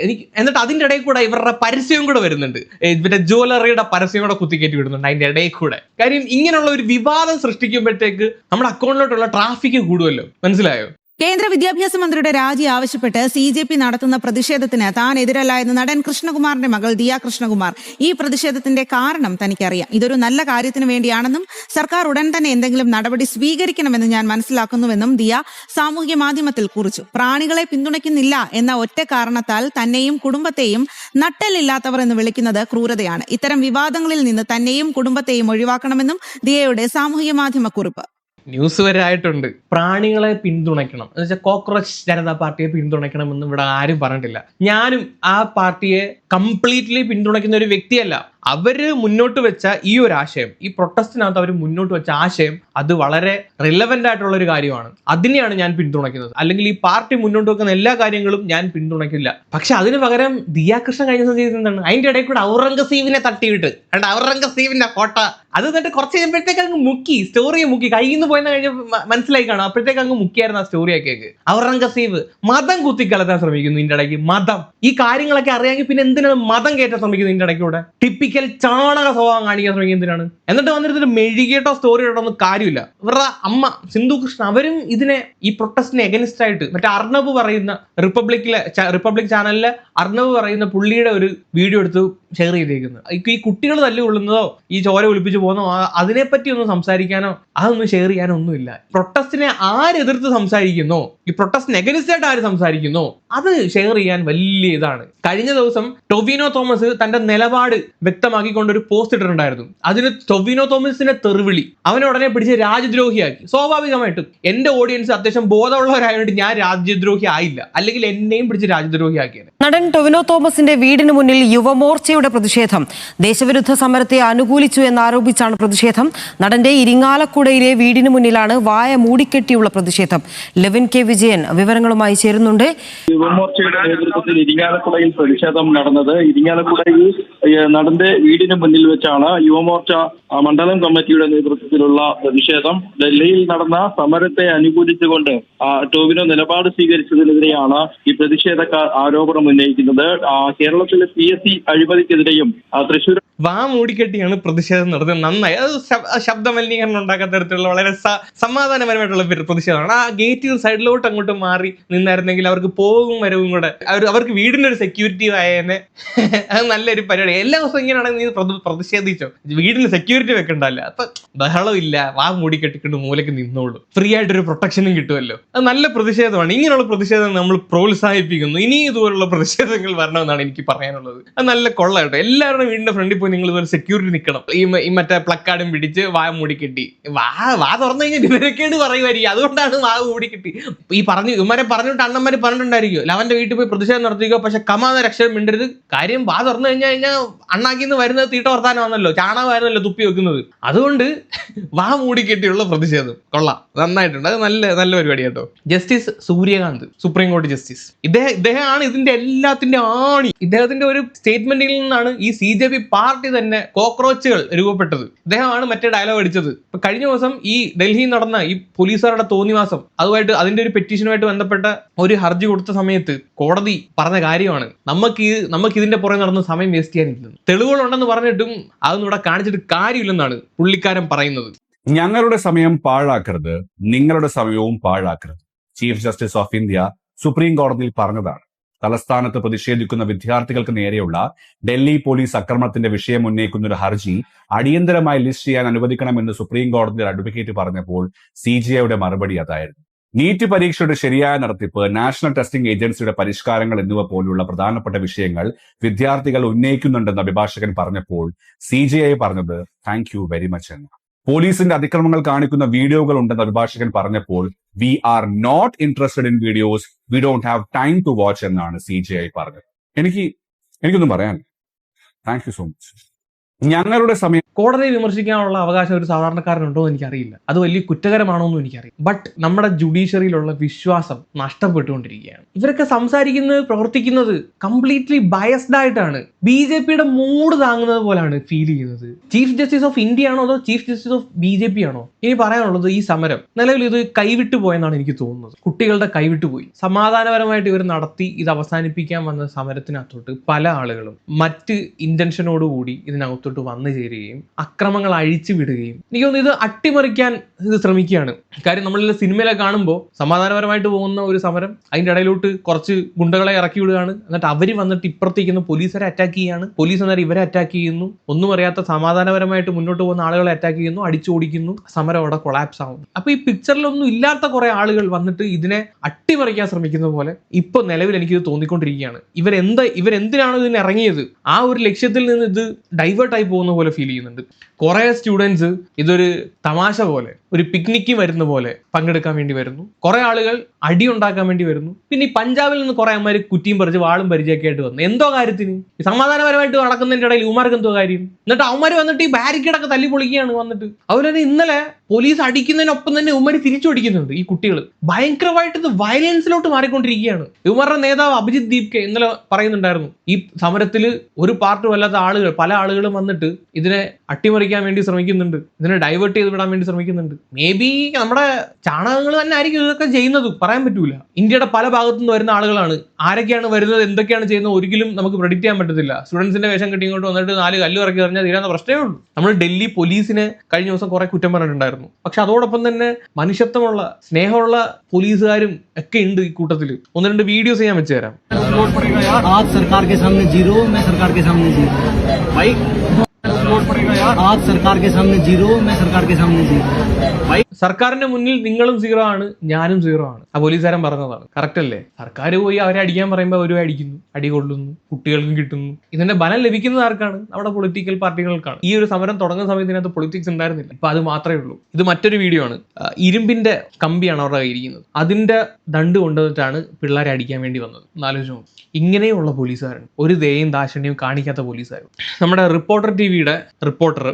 എന്നിട്ട് അതിന്റെ ഇടയിൽ കൂടെ ഇവരുടെ പരസ്യം കൂടെ വരുന്നുണ്ട്, ഇവരുടെ ജ്വല്ലറിയുടെ പരസ്യം കൂടെ കുത്തിക്കയറ്റി വിടുന്നുണ്ട് അതിന്റെ ഇടയിൽ കൂടെ. കാര്യം ഇങ്ങനെയുള്ള ഒരു വിവാദം സൃഷ്ടിക്കുമ്പോഴത്തേക്ക് നമ്മുടെ അക്കൗണ്ടിലോട്ടുള്ള ട്രാഫിക് കൂടുമല്ലോ, മനസ്സിലായോ? കേന്ദ്ര വിദ്യാഭ്യാസ മന്ത്രിയുടെ രാജി ആവശ്യപ്പെട്ട് CJP നടത്തുന്ന പ്രതിഷേധത്തിന് താൻ എതിരല്ല എന്ന് നടൻ കൃഷ്ണകുമാറിന്റെ മകൾ ദിയ കൃഷ്ണകുമാർ. ഈ പ്രതിഷേധത്തിന്റെ കാരണം തനിക്കറിയാം. ഇതൊരു നല്ല കാര്യത്തിന് വേണ്ടിയാണെന്നും സർക്കാർ ഉടൻ തന്നെ എന്തെങ്കിലും നടപടി സ്വീകരിക്കണമെന്ന് ഞാൻ മനസ്സിലാക്കുന്നുവെന്നും ദിയ സാമൂഹ്യ മാധ്യമത്തിൽ കുറിച്ചു. പ്രാണികളെ പിന്തുണയ്ക്കുന്നില്ല എന്ന ഒറ്റ കാരണത്താൽ തന്നെയും കുടുംബത്തെയും നട്ടെല്ലില്ലാത്തവർ എന്ന് വിളിക്കുന്നത് ക്രൂരതയാണ്. ഇത്തരം വിവാദങ്ങളിൽ നിന്ന് തന്നെയും കുടുംബത്തെയും ഒഴിവാക്കണമെന്നും ദിയയുടെ സാമൂഹ്യ മാധ്യമ കുറിപ്പ്. ന്യൂസ് വരെ ആയിട്ടുണ്ട്. പ്രാണികളെ പിന്തുണയ്ക്കണം എന്ന് വെച്ചാൽ കോക്രോച്ച് ജനതാ പാർട്ടിയെ പിന്തുണയ്ക്കണമെന്ന് ഇവിടെ ആരും പറഞ്ഞിട്ടില്ല. ഞാനും ആ പാർട്ടിയെ കംപ്ലീറ്റ്ലി പിന്തുണയ്ക്കുന്ന ഒരു വ്യക്തിയല്ല. അവര് മുന്നോട്ട് വെച്ച ഈ ഒരു ആശയം, ഈ പ്രൊട്ടസ്റ്റിനകത്ത് അവർ മുന്നോട്ട് വെച്ച ആശയം, അത് വളരെ റിലവന്റ് ആയിട്ടുള്ള ഒരു കാര്യമാണ്. അതിനെയാണ് ഞാൻ പിന്തുണയ്ക്കുന്നത്. അല്ലെങ്കിൽ ഈ പാർട്ടി മുന്നോട്ട് വെക്കുന്ന എല്ലാ കാര്യങ്ങളും ഞാൻ പിന്തുണയ്ക്കില്ല. പക്ഷെ അതിന് പകരം ദിയാകൃഷ്ണൻ കഴിഞ്ഞ ദിവസം ചെയ്തെന്താണ്, അതിന്റെ ഇടയിൽ കൂടെ ഔറംഗസീബിനെ തട്ടിയിട്ട് ഔറംഗസീബിന്റെ ഫോട്ടോ അത് എന്നിട്ട് കുറച്ച് കഴിയുമ്പോഴത്തേക്ക് അങ്ങ് മുക്കി, സ്റ്റോറിയെ മുക്കി, കയ്യിൽ നിന്ന് പോയെന്ന് കഴിഞ്ഞ മനസ്സിലായി കാണും. അപ്പോഴത്തേക്ക് അങ്ങ് മുക്കിയായിരുന്നു ആ സ്റ്റോറിയൊക്കെ. ഔറംഗസീബ് മതം കുത്തിക്കലത്താൻ ശ്രമിക്കുന്നു ഇതിന്റെ ഇടയ്ക്ക്. മതം, ഈ കാര്യങ്ങളൊക്കെ അറിയാമെങ്കിൽ പിന്നെ എന്തിനാണ് മതം കയറ്റാൻ ശ്രമിക്കുന്നത് ഇതിന്റെ ഇടയ്ക്കൂടെ? ടിപ്പിക്കൽ ചാണക സ്വഭാവം കാണിക്കാൻ ശ്രമിക്കുന്നത് എന്തിനാണ്? എന്നിട്ട് വന്നിട്ട് മെഴുകിയിട്ടോ സ്റ്റോറി ഇടൊന്നും കാര്യമില്ല. ഇവരുടെ അമ്മ സിന്ധു കൃഷ്ണ അവരും ഇതിനെ, ഈ പ്രൊട്ടസ്റ്റിന് എഗനിസ്റ്റ് ആയിട്ട് മറ്റേ അർണബ് പറയുന്ന റിപ്പബ്ലിക് ചാനലിലെ അർണബ് പറയുന്ന പുള്ളിയുടെ ഒരു വീഡിയോ എടുത്ത് ഷെയർ ചെയ്തേക്കുന്നത്. ഈ കുട്ടികൾ തല്ലുകൊള്ളുന്നതോ ഈ ചോര ഒലിപ്പിച്ച് പോകുന്നോ അതിനെപ്പറ്റി ഒന്നും സംസാരിക്കാനോ അതൊന്നും ഷെയർ ചെയ്യാനോ ഒന്നുമില്ല. പ്രൊട്ടസ്റ്റിനെ ആരെതിർത്ത് സംസാരിക്കുന്നോ, ഈ പ്രൊട്ടസ്റ്റിന് എഗനിസ്റ്റ് ആയിട്ട് ആര് സംസാരിക്കുന്നോ അത് ഷെയർ ചെയ്യാൻ വലിയ ഇതാണ്. കഴിഞ്ഞ ദിവസം ടൊവിനോ തോമസ് തന്റെ നിലപാട് വ്യക്തമാക്കിക്കൊണ്ടൊരു പോസ്റ്റ് ഇട്ടിട്ടുണ്ടായിരുന്നു. അതിന് ടൊവിനോ തോമസിനെ തെറിവിളി, അവനെ ഉടനെ പിടിച്ച് രാജ്യദ്രോഹിയാക്കി. സ്വാഭാവികമായിട്ടും എന്റെ ഓഡിയൻസ് അത്യാവശ്യം ബോധമുള്ളവരായതുകൊണ്ട് ഞാൻ രാജ്യദ്രോഹി ആയില്ല, അല്ലെങ്കിൽ എന്നെയും പിടിച്ച് രാജ്യദ്രോഹിയാക്കിയത്. നടൻ ടൊവിനോ തോമസിന്റെ വീടിന് മുന്നിൽ യുവമോർച്ചയുടെ സിയുടെ പ്രതിഷേധം. ദേശവിരുദ്ധ സമരത്തെ അനുകൂലിച്ചു എന്നാരോപിച്ചാണ് പ്രതിഷേധം. നടന്റെ ഇരിങ്ങാലക്കുടയിലെ വീടിന് മുന്നിലാണ് വായ മൂടിക്കെട്ടിയുള്ള പ്രതിഷേധം. ലെവിൻ കെ വിജയൻ വിവരങ്ങളുമായി ചേരുന്നുണ്ട്. യുവമോർച്ചയുടെ നേതൃത്വത്തിൽ ഇരിങ്ങാലക്കുടയിൽ പ്രതിഷേധം നടന്നത്. ഇരിങ്ങാലക്കുടയിൽ നടന്റെ വീടിന് മുന്നിൽ വെച്ചാണ് യുവമോർച്ച മണ്ഡലം കമ്മിറ്റിയുടെ നേതൃത്വത്തിലുള്ള പ്രതിഷേധം. ഡൽഹിയിൽ നടന്ന സമരത്തെ അനുകൂലിച്ചുകൊണ്ട് ടോവിനോ നിലപാട് സ്വീകരിച്ചതിനെതിരെയാണ് ഈ പ്രതിഷേധക്കാർ ആരോപണം ഉന്നയിക്കുന്നത്. കേരളത്തിലെ PSC അഴിമതിക്കെതിരെയും തൃശ്ശൂർ വാ മൂടിക്കെട്ടിയാണ് പ്രതിഷേധം നടത്തുന്നത്. നന്നായി. അത് ശബ്ദ മലിനീകരണം ഉണ്ടാക്കാത്ത തരത്തിലുള്ള വളരെ സമാധാനപരമായിട്ടുള്ള പ്രതിഷേധമാണ്. ആ ഗേറ്റിൽ സൈഡിലോട്ട് അങ്ങോട്ട് മാറി നിന്നായിരുന്നെങ്കിൽ അവർക്ക് പോകും വരവും കൂടെ അവർക്ക് വീടിന്റെ ഒരു സെക്യൂരിറ്റി ആയതിനെ അത് നല്ലൊരു പരിപാടി. എല്ലാ ദിവസവും ഇങ്ങനെയാണെങ്കിൽ നീ പ്രതിഷേധിച്ചോ, വീടിന് സെക്യൂരിറ്റി വെക്കണ്ടല്ല. അപ്പൊ ബഹളം ഇല്ല, വാ മൂടിക്കെട്ടിക്കൊണ്ട് മൂലക്ക് നിന്നോളൂ, ഫ്രീ ആയിട്ടൊരു പ്രൊട്ടക്ഷനും കിട്ടുമല്ലോ. അത് നല്ല പ്രതിഷേധമാണ്. ഇങ്ങനെയുള്ള പ്രതിഷേധം നമ്മൾ പ്രോത്സാഹിപ്പിക്കുന്നു. ഇനിയും ഇതുപോലുള്ള പ്രതിഷേധങ്ങൾ വരണമെന്നാണ് എനിക്ക് പറയാനുള്ളത്. അത് നല്ല കൊള്ളാട്ടോ. എല്ലാവരുടെ വീടിന്റെ ഫ്രണ്ടിൽ പോയി നിങ്ങൾ ഇതുപോലെ സെക്യൂരിറ്റി നിൽക്കണം. ഈ മറ്റേ പ്ലക്കാർഡും പിടിച്ച് വാ മൂടിക്കെട്ടി വാ തുറന്നു കഴിഞ്ഞാൽ വിവരക്കേട് പറയുമായിരിക്കും. അതുകൊണ്ടാണ് വാ മൂടിക്കെട്ടി. ഈ ഇവന്മാരെ പറഞ്ഞിട്ട് അണ്ണന്മാര് പറഞ്ഞിട്ടുണ്ടായിരിക്കും അവന്റെ വീട്ടിൽ പോയി പ്രതിഷേധം നടത്തിക്കോ, പക്ഷെ കമാന്ന രക്ഷ മിണ്ടരുത്. കാര്യം വാ തുറന്നു കഴിഞ്ഞാൽ അണ്ണാക്കിന്ന് വരുന്നത് തീട്ട വർത്താനമാണല്ലോ, ചാണകമായിരുന്നല്ലോ തുപ്പി വെക്കുന്നത്. അതുകൊണ്ട് വാ മൂടിക്കെട്ടിയുള്ള പ്രതിഷേധം കൊള്ളാം, നന്നായിട്ടുണ്ട്. അത് നല്ല പരിപാടി കേട്ടോ. ജസ്റ്റിസ് സൂര്യകാന്ത്, സുപ്രീം കോടതി ജസ്റ്റിസ്, ഇദ്ദേഹമാണ് ഇതിന്റെ എല്ലാത്തിന്റെ ആണി. ഇദ്ദേഹത്തിന്റെ ഒരു സ്റ്റേറ്റ്മെന്റിൽ നിന്നാണ് ഈ CJP പാർട്ടി തന്നെ കോക്രോച്ചുകൾ രൂപപ്പെട്ടത്. ഇദ്ദേഹമാണ് മറ്റേ ഡയലോഗ് അടിച്ചത്. ഇപ്പൊ കഴിഞ്ഞ ദിവസം ഈ ഡൽഹിയിൽ നടന്ന ഈ പോലീസുകാരുടെ തോന്നിവാസം, അതുമായിട്ട് അതിന്റെ ഒരു പെറ്റീഷനുമായിട്ട് ബന്ധപ്പെട്ട ഒരു ഹർജി കൊടുത്ത സമയത്ത് കോടതി പറഞ്ഞ കാര്യമാണ്, നമുക്ക് ഇതിന്റെ പുറകെ നടന്ന സമയം വേസ്റ്റ് ചെയ്യാനില്ലെന്ന്. തെളിവുകളുണ്ടെന്ന് പറഞ്ഞിട്ടും അതൊന്നും ഇവിടെ കാണിച്ചിട്ട് കാര്യമില്ലെന്നാണ് പുള്ളിക്കാരൻ പറയുന്നത്. ഞങ്ങളുടെ സമയം പാഴാക്കരുത്, നിങ്ങളുടെ സമയവും പാഴാക്കരുത്. Chief justice of India supreme കോടതിയിൽ പറഞ്ഞതാണ്. തലസ്ഥാനത്ത് പ്രതിഷേധിക്കുന്ന വിദ്യാർത്ഥികൾക്ക് നേരെയുള്ള ഡൽഹി പോലീസ് ആക്രമണത്തിന്റെ വിഷയം ഉന്നയിക്കുന്ന ഒരു ഹർജി അടിയന്തരമായി ലിസ്റ്റ് ചെയ്യാൻ അനുവദിക്കണമെന്ന് സുപ്രീം കോടതിയുടെ അഡ്വക്കേറ്റ് പറഞ്ഞപ്പോൾ CJIയുടെ മറുപടി അതായിരുന്നു. നീറ്റ് പരീക്ഷയുടെ ശരിയായ നടത്തിപ്പ്, നാഷണൽ ടെസ്റ്റിംഗ് ഏജൻസിയുടെ പരിഷ്കാരങ്ങൾ എന്നിവ പോലുള്ള പ്രധാനപ്പെട്ട വിഷയങ്ങൾ വിദ്യാർത്ഥികൾ ഉന്നയിക്കുന്നുണ്ടെന്ന് അഭിഭാഷകൻ പറഞ്ഞപ്പോൾ CJI പറഞ്ഞത് താങ്ക് യു വെരി മച്ച് എന്ന്. പോലീസിന്റെ അതിക്രമങ്ങൾ കാണിക്കുന്ന വീഡിയോകൾ ഉണ്ടെന്ന് അഭിഭാഷകൻ പറഞ്ഞപ്പോൾ we are not interested in videos, we don't have time to watch എന്നാണ് CJI പറഞ്ഞത്. എനിക്കൊന്നും പറയാൻ. Thank you so much. ഞങ്ങളുടെ സമയം കോടതിയെ വിമർശിക്കാനുള്ള അവകാശം ഒരു സാധാരണക്കാരനുണ്ടോ എന്ന് എനിക്കറിയില്ല. അത് വലിയ കുറ്റകരമാണോ എന്നും എനിക്കറിയില്ല. ബട്ട് നമ്മുടെ ജുഡീഷ്യറിയിലുള്ള വിശ്വാസം നഷ്ടപ്പെട്ടുകൊണ്ടിരിക്കുകയാണ്. ഇവരൊക്കെ സംസാരിക്കുന്നത് പ്രവർത്തിക്കുന്നത് കംപ്ലീറ്റ്ലി ബയസ്ഡ് ആയിട്ടാണ്. BJPയുടെ മൂഡ് താങ്ങുന്നത് പോലാണ് ഫീൽ ചെയ്യുന്നത്. ചീഫ് ജസ്റ്റിസ് ഓഫ് ഇന്ത്യ ആണോ അതോ ചീഫ് ജസ്റ്റിസ് ഓഫ് BJP ആണോ? ഇനി പറയാനുള്ളത്, ഈ സമരം നിലവിൽ ഇത് കൈവിട്ടു പോയെന്നാണ് എനിക്ക് തോന്നുന്നത്. കുട്ടികളുടെ കൈവിട്ടു പോയി. സമാധാനപരമായിട്ട് ഇവർ നടത്തി ഇത് അവസാനിപ്പിക്കാൻ വന്ന സമരത്തിനകത്തോട്ട് പല ആളുകളും മറ്റ് ഇന്റൻഷനോടുകൂടി ഇതിനകത്തോട്ട് വന്നു ചേരുകയും അക്രമങ്ങൾ അഴിച്ചു വിടുകയും, എനിക്ക് തോന്നുന്നു ഇത് അട്ടിമറിക്കാൻ ഇത് ശ്രമിക്കുകയാണ്. കാര്യം നമ്മളിലെ സിനിമയിലെ കാണുമ്പോൾ സമാധാനപരമായിട്ട് പോകുന്ന ഒരു സമരം അതിന്റെ ഇടയിലോട്ട് കുറച്ച് ഗുണ്ടകളെ ഇറക്കി വിടുകയാണ്. എന്നിട്ട് അവര് വന്നിട്ട് ഇപ്പുറത്തേക്കുന്ന പോലീസുകാരെ അറ്റാക്ക് ചെയ്യാണ്. പോലീസ് അന്നേരം ഇവരെ അറ്റാക്ക് ചെയ്യുന്നു. ഒന്നും അറിയാത്ത സമാധാനപരമായിട്ട് മുന്നോട്ട് പോകുന്ന ആളുകളെ അറ്റാക്ക് ചെയ്യുന്നു, അടിച്ചോടിക്കുന്നു, സമരം അവിടെ കൊളാപ്സ് ആവുന്നു. അപ്പൊ ഈ പിക്ചറിലൊന്നും ഇല്ലാത്ത കുറെ ആളുകൾ വന്നിട്ട് ഇതിനെ അട്ടിമറിക്കാൻ ശ്രമിക്കുന്ന പോലെ ഇപ്പൊ നിലവിൽ എനിക്കിത് തോന്നിക്കൊണ്ടിരിക്കുകയാണ്. ഇവരെന്തിനാണ് ഇതിന് ഇറങ്ങിയത്? ആ ഒരു ലക്ഷ്യത്തിൽ നിന്ന് ഇത് ഡൈവേർട്ട് ആയി പോകുന്ന പോലെ ഫീൽ ചെയ്യുന്നുണ്ട്. കുറെ സ്റ്റുഡൻസ് ഇതൊരു തമാശ പോലെ, ഒരു പിക്നിക്ക് വരുന്ന പോലെ പങ്കെടുക്കാൻ വേണ്ടി വരുന്നു. കുറെ ആളുകൾ അടി ഉണ്ടാക്കാൻ വേണ്ടി വരുന്നു. പിന്നെ ഈ പഞ്ചാബിൽ നിന്ന് കുറെ അമ്മമാര് കുറ്റിയും പറിച്ച് വാളും പരിചയൊക്കെ ആയിട്ട് വന്നു. എന്തോ കാര്യത്തിന്? സമാധാനപരമായിട്ട് നടക്കുന്നതിന്റെ ഇടയിൽ ഉമാർക്ക് എന്തോ കാര്യം? എന്നിട്ട് അവന്മാര് വന്നിട്ട് ഈ ബാരിക്കേഡൊക്കെ തല്ലി പൊളിക്കുകയാണ് വന്നിട്ട്. അതുപോലെ തന്നെ ഇന്നലെ പോലീസ് അടിക്കുന്നതിനൊപ്പം തന്നെ ഉമ്മാര് തിരിച്ചു അടിക്കുന്നുണ്ട്. ഈ കുട്ടികൾ ഭയങ്കരമായിട്ട് ഇത് വയലൻസിലോട്ട് മാറിക്കൊണ്ടിരിക്കുകയാണ്. ഇവന്മാരുടെ നേതാവ് അഭിജിത്ത് ദീപ്കെ ഇന്നലെ പറയുന്നുണ്ടായിരുന്നു, ഈ സമരത്തിൽ ഒരു പാർട്ടും അല്ലാത്ത ആളുകൾ, പല ആളുകളും വന്നിട്ട് ഇതിനെ അട്ടിമറിക്കാൻ വേണ്ടി ശ്രമിക്കുന്നുണ്ട്, ഇതിനെ ഡൈവേർട്ട് ചെയ്ത് വിടാൻ വേണ്ടി ശ്രമിക്കുന്നുണ്ട്. മേ ബി നമ്മുടെ ചാണകങ്ങൾ തന്നെ ആയിരിക്കും ഇതൊക്കെ ചെയ്യുന്നത്, പറയാൻ പറ്റൂല. ഇന്ത്യയുടെ പല ഭാഗത്തു നിന്ന് വരുന്ന ആളുകളാണ്. ആരൊക്കെയാണ് വരുന്നത്, എന്തൊക്കെയാണ് ചെയ്യുന്നത് ഒരിക്കലും നമുക്ക് പ്രെഡിക്റ്റ് ചെയ്യാൻ പറ്റത്തില്ല. സ്റ്റുഡൻസിന്റെ വേഷം കെട്ടി ഇങ്ങോട്ട് വന്നിട്ട് 4 കല്ല് ഇറക്കി പറഞ്ഞാൽ തീരാവുന്ന പ്രശ്നമേ ഉള്ളൂ. നമ്മൾ ഡൽഹി പോലീസിനെ കഴിഞ്ഞ ദിവസം കുറെ കുറ്റം പറഞ്ഞിട്ടുണ്ടായിരുന്നു. പക്ഷെ അതോടൊപ്പം തന്നെ മനുഷ്യത്വമുള്ള, സ്നേഹമുള്ള പോലീസുകാരും ഒക്കെ ഉണ്ട് ഈ കൂട്ടത്തിൽ. 1-2 വീഡിയോസ് ഞാൻ വെച്ച് തരാം. आप सरकार के सामने जीरो, मैं सरकार के सामने जीरो भाई। लोड पड़ेगा यार। आप सरकार के सामने जीरो, मैं सरकार के सामने जीरो भाई। സർക്കാരിന്റെ മുന്നിൽ നിങ്ങളും സീറോ ആണ്, ഞാനും സീറോ ആണ്. ആ പോലീസുകാരൻ പറഞ്ഞതാണ്. കറക്റ്റ് അല്ലേ? സർക്കാർ പോയി അവരെ അടിക്കാൻ പറയുമ്പോൾ അവരും അടിക്കുന്നു, അടി കൊള്ളുന്നു, കുട്ടികൾക്കും കിട്ടുന്നു. ഇതിന്റെ ബലം ലഭിക്കുന്നത് ആർക്കാണ്? നമ്മുടെ പൊളിറ്റിക്കൽ പാർട്ടികൾക്കാണ്. ഈ ഒരു സമരം തുടങ്ങുന്ന സമയത്ത് ഇതിനകത്ത് പൊളിറ്റിക്സ് ഉണ്ടായിരുന്നില്ല. ഇപ്പൊ അത് മാത്രമേ ഉള്ളൂ. ഇത് മറ്റൊരു വീഡിയോ ആണ്. ഇരുമ്പിന്റെ കമ്പിയാണ് അവരുടെ കയ്യിരിക്കുന്നത്. അതിന്റെ ദണ്ട് കൊണ്ടുവന്നിട്ടാണ് പിള്ളേരെ അടിക്കാൻ വേണ്ടി വന്നത്. ആലോചിച്ചു. ഇങ്ങനെയുള്ള പോലീസുകാരൻ, ഒരു ദയയും ദാക്ഷിണ്യവും കാണിക്കാത്ത പോലീസുകാരൻ. നമ്മുടെ റിപ്പോർട്ടർ ടിവിയുടെ റിപ്പോർട്ടർ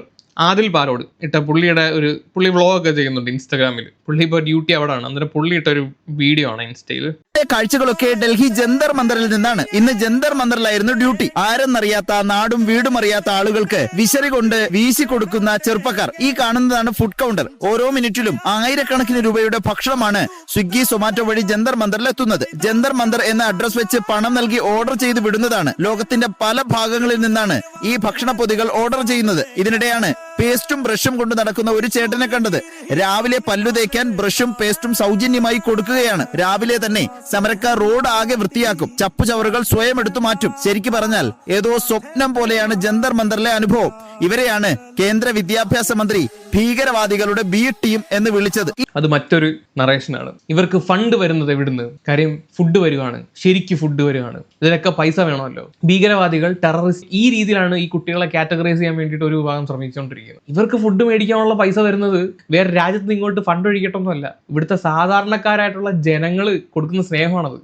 ആദിൽ പാലോട് ഇട്ട പുള്ളി വ്ളോഗൊക്കെ ചെയ്യുന്നുണ്ട് ഇൻസ്റ്റാഗ്രാമിൽ. പുള്ളി ഇപ്പോൾ ഡ്യൂട്ടി അവിടെയാണ്. അന്നേരം പുള്ളി ഇട്ട ഒരു വീഡിയോ ആണ് ഇൻസ്റ്റയിൽ. കാഴ്ചകളൊക്കെ ഡൽഹി ജന്തർ മന്ദറിൽ നിന്നാണ്. ഇന്ന് ജന്തർ മന്ദറിലായിരുന്നു ഡ്യൂട്ടി. ആരെന്നറിയാത്ത, നാടും വീടും അറിയാത്ത ആളുകൾക്ക് വിശറി കൊണ്ട് വീശി കൊടുക്കുന്ന ചെറുപ്പക്കാർ. ഈ കാണുന്നതാണ് ഫുഡ് കൗണ്ടർ. ഓരോ മിനിറ്റിലും ആയിരക്കണക്കിന് രൂപയുടെ ഭക്ഷണമാണ് സ്വിഗ്ഗി, സൊമാറ്റോ വഴി ജന്തർ മന്ദറിൽ എത്തുന്നത്. ജന്തർ മന്ദർ എന്ന അഡ്രസ് വെച്ച് പണം നൽകി ഓർഡർ ചെയ്ത് വിടുന്നതാണ്. ലോകത്തിന്റെ പല ഭാഗങ്ങളിൽ നിന്നാണ് ഈ ഭക്ഷണ പൊതികൾ ഓർഡർ ചെയ്യുന്നത്. ഇതിനിടെയാണ് പേസ്റ്റും ബ്രഷും കൊണ്ട് നടക്കുന്ന ഒരു ചേട്ടനെ കണ്ടത്. രാവിലെ പല്ലു തേക്കാൻ ബ്രഷും പേസ്റ്റും സൗജന്യമായി കൊടുക്കുകയാണ്. രാവിലെ തന്നെ സമരക്കാർ റോഡ് ആകെ വൃത്തിയാക്കും. ചപ്പുചവറുകൾ സ്വയം എടുത്തു മാറ്റും. ശരിക്കു പറഞ്ഞാൽ ഏതോ സ്വപ്നം പോലെയാണ് ജന്തർ മന്ദറിലെ അനുഭവം. ഇവരെയാണ് കേന്ദ്ര വിദ്യാഭ്യാസ മന്ത്രി ഭീകരവാദികളുടെ ബി ടീം എന്ന് വിളിച്ചത്. അത് മറ്റൊരു നറേഷനാണ്. ഇവർക്ക് ഫണ്ട് വരുന്നത് എവിടുന്ന്? കാര്യം ഫുഡ് വരുവാണ്, ശരിക്കും ഫുഡ് വരുവാണ്. ഇതിനൊക്കെ പൈസ വേണമല്ലോ. ഭീകരവാദികൾ, ടെററിസ്റ്റ്, ഈ രീതിയിലാണ് ഈ കുട്ടികളെ കാറ്റഗറൈസ് ചെയ്യാൻ വേണ്ടിയിട്ട് ഒരു വിഭാഗം ശ്രമിച്ചുകൊണ്ടിരിക്കുന്നത്. ഇവർക്ക് ഫുഡ് മേടിക്കാനുള്ള പൈസ വരുന്നത് വേറെ രാജ്യത്ത് നിന്ന് ഇങ്ങോട്ട് ഫണ്ട് ഒഴുകിയിട്ടൊന്നുമല്ല. ഇവിടുത്തെ സാധാരണക്കാരായിട്ടുള്ള ജനങ്ങൾ കൊടുക്കുന്ന സ്നേഹമാണത്.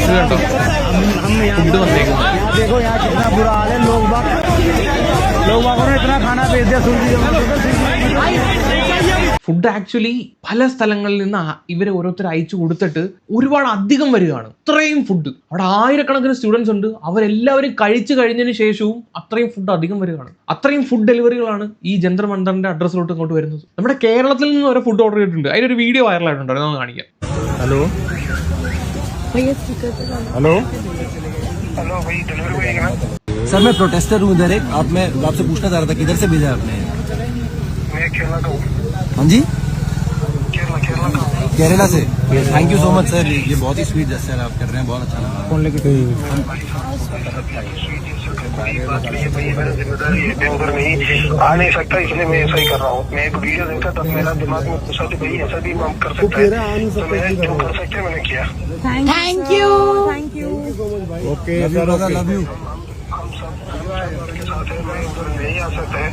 കേട്ടോ, ഫുഡ് വന്നേക്കുന്നത്. ഫുഡ് ആക്ച്വലി പല സ്ഥലങ്ങളിൽ നിന്ന് ഇവരെ ഓരോരുത്തർ അയച്ചു കൊടുത്തിട്ട് ഒരുപാട് അധികം വരികയാണ്. ഇത്രയും ഫുഡ് അവിടെ ആയിരക്കണക്കിന് സ്റ്റുഡൻസ് ഉണ്ട്. അവരെല്ലാവരും കഴിച്ചു കഴിഞ്ഞതിന് ശേഷവും അത്രയും ഫുഡ് അധികം വരികയാണ്. അത്രയും ഫുഡ് ഡെലിവറികളാണ് ഈ ജന്തർ മന്ദറിന്റെ അഡ്രസ്സിലോട്ട് ഇങ്ങോട്ട് വരുന്നത്. നമ്മുടെ കേരളത്തിൽ നിന്ന് വരെ ഫുഡ് ഓർഡർ ചെയ്തിട്ടുണ്ട്. അതിനൊരു വീഡിയോ വൈറലായിട്ടുണ്ട്. നമുക്ക് കാണിക്കാം. हेलो हेलो हेलो भाई, डिलीवरी बॉय है सर? मैं प्रोटेस्टर हूँ इधर। मैं आपसे पूछना चाह रहा था किधर से भेजा आपने? मैं केरला का हूँ। हाँ जी, केरला से। Thank you so much sir, ये बहुत ही स्वीट जेस्चर आप कर रहे हैं, बहुत अच्छा लगा। कौन लेके उधर नहीं आ नहीं सकता, इसलिए मैं ऐसा ही कर रहा हूँ। मैं एक वीडियो देखा तब मेरा दिमाग में पूछा कि भाई ऐसा भी हम कर सकते हैं, तो मैंने जो कर सकते मैंने किया। Thank you. Okay, love you. हम सब के साथ हैं, मैं उधर नहीं आ सकते हैं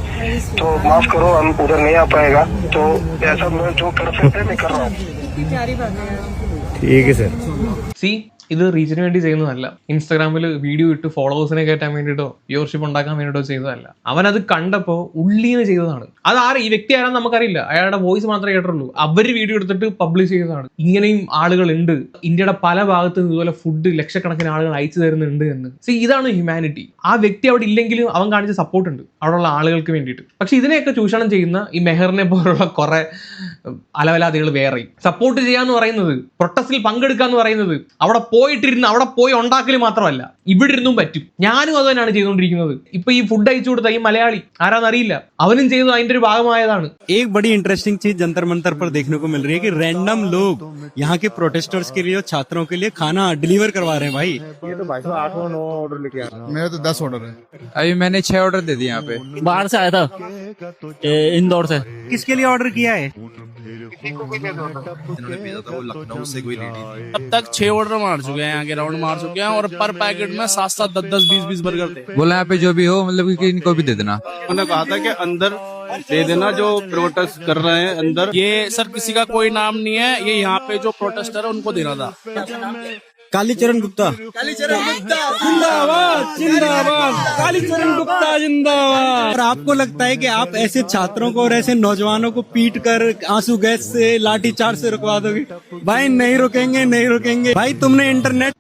तो माफ करो, हम उधर नहीं आ पाएगा। तो ऐसा मैं जो कर सकते हैं मैं कर रहा हूँ। ठीक है सर। സി, ഇത് റീച്ചിന് വേണ്ടി ചെയ്യുന്നതല്ല. ഇൻസ്റ്റാഗ്രാമിൽ വീഡിയോ ഇട്ട് ഫോളോവേഴ്സിനെ കയറ്റാൻ വേണ്ടിയിട്ടോ വ്യൂവർഷിപ്പ് ഉണ്ടാക്കാൻ വേണ്ടിയിട്ടോ ചെയ്തതല്ല. അവനത് കണ്ടപ്പോൾ ഉള്ളീന്ന് ചെയ്തതാണ്. അതാറ് ഈ വ്യക്തി ആരാന്ന് നമുക്കറിയില്ല. അയാളുടെ വോയിസ് മാത്രമേ കേട്ടുള്ളൂ. അവർ വീഡിയോ എടുത്തിട്ട് പബ്ലിഷ് ചെയ്തതാണ്. ഇങ്ങനെയും ആളുകളുണ്ട്. ഇന്ത്യയുടെ പല ഭാഗത്തും ഇതുപോലെ ഫുഡ് ലക്ഷക്കണക്കിന് ആളുകൾ അയച്ചു തരുന്നുണ്ട് എന്ന്. സി, ഇതാണ് ഹ്യൂമാനിറ്റി. ആ വ്യക്തി അവിടെ ഇല്ലെങ്കിലും അവൻ കാണിച്ച സപ്പോർട്ട് ഉണ്ട് അവിടെയുള്ള ആളുകൾക്ക് വേണ്ടിയിട്ട്. പക്ഷെ ഇതിനെയൊക്കെ ചൂഷണം ചെയ്യുന്ന ഈ മെഹറിനെ പോലുള്ള കുറെ അലവലാദികൾ വേറെ. സപ്പോർട്ട് ചെയ്യാന്ന് പറയുന്നത്, പ്രൊട്ടസ്റ്റിൽ പങ്കെടുക്കുക എന്ന് പറയുന്നത് അവിടെ പോയിട്ടിരുന്ന് അവിടെ പോയി ഉണ്ടാക്കൽ മാത്രമല്ല, ഇവിടെ ഇരുന്നും പറ്റും. ഞാനും അത് തന്നെയാണ് ചെയ്തുകൊണ്ടിരിക്കുന്നത്. ഇപ്പൊ ഈ ഫുഡ് അയച്ചു കൊടുത്ത ഈ മലയാളി ആരാന്നറിയില്ല, അവനും ചെയ്തു അതിന്റെ ഒരു ഭാഗമായതാണ്. एक बड़ी इंटरेस्टिंग चीज जंतर मंतर पर देखने को मिल रही है कि रैंडम लोग यहाँ के प्रोटेस्टर्स के लिए और छात्रों के लिए खाना डिलीवर करवा रहे हैं। भाई ये तो भाई 8 9 ऑर्डर लेके आया। मेरा तो 10 ऑर्डर है। अभी मैंने 6 ऑर्डर दे दिए यहाँ पे। बाहर से आया था, इंदौर से। किसके लिए ऑर्डर किया है? लखनऊ से कोई लेडी। अब तक 6 ऑर्डर मार चुके हैं, यहाँ के राउंड मार चुके हैं और पर पैकेट में 7-7 10-10 20-20 बर्गर थे। बोला यहाँ पे जो भी हो मतलब कि इनको भी दे देना। उन्होंने कहा था कि अंदर दे देना जो प्रोटेस्ट कर रहे हैं अंदर। ये सर किसी का कोई नाम नहीं है, ये यहाँ पे जो प्रोटेस्टर है उनको देना था। कालीचरण गुप्ता। कालीचरण गुप्ता जिंदाबाद, जिंदाबाद। कालीचरण गुप्ता जिंदाबाद। और आपको लगता है कि आप ऐसे छात्रों को और ऐसे नौजवानों को पीट कर आंसू गैस से लाठी चार्ज से रुकवा दोगे? भाई नहीं रुकेंगे, नहीं रुकेंगे। भाई तुमने इंटरनेट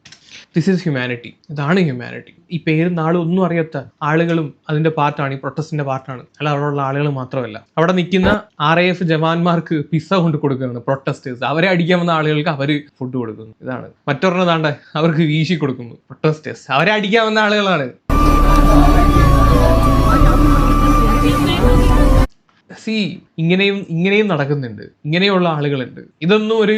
ദിസ് ഈസ് ഹ്യൂമാനിറ്റി. ഇതാണ് ഹ്യൂമാനിറ്റി. ഈ പേരും നാളും ഒന്നും അറിയാത്ത ആളുകളും അതിന്റെ പാർട്ടാണ്, ഈ പ്രൊട്ടസ്റ്റിന്റെ പാർട്ടാണ്. അല്ല അവിടെയുള്ള ആളുകൾ മാത്രമല്ല, അവിടെ നിൽക്കുന്ന RAF ജവാന്മാർക്ക് പിസ്സ കൊണ്ട് കൊടുക്കുകയാണ് പ്രൊട്ടസ്റ്റേഴ്സ്. അവരെ അടിക്കാൻ വന്ന ആളുകൾക്ക് അവര് ഫുഡ് കൊടുക്കുന്നു. ഇതാണ്. മറ്റൊരെണ്ണം താണ്ട അവർക്ക് വീശി കൊടുക്കുന്നു പ്രൊട്ടസ്റ്റേഴ്സ്. അവരെ അടിക്കാൻ വന്ന ആളുകളാണ്. ഇങ്ങനെയും നടക്കുന്നുണ്ട്, ഇങ്ങനെയുള്ള ആളുകളുണ്ട്. ഇതൊന്നും ഒരു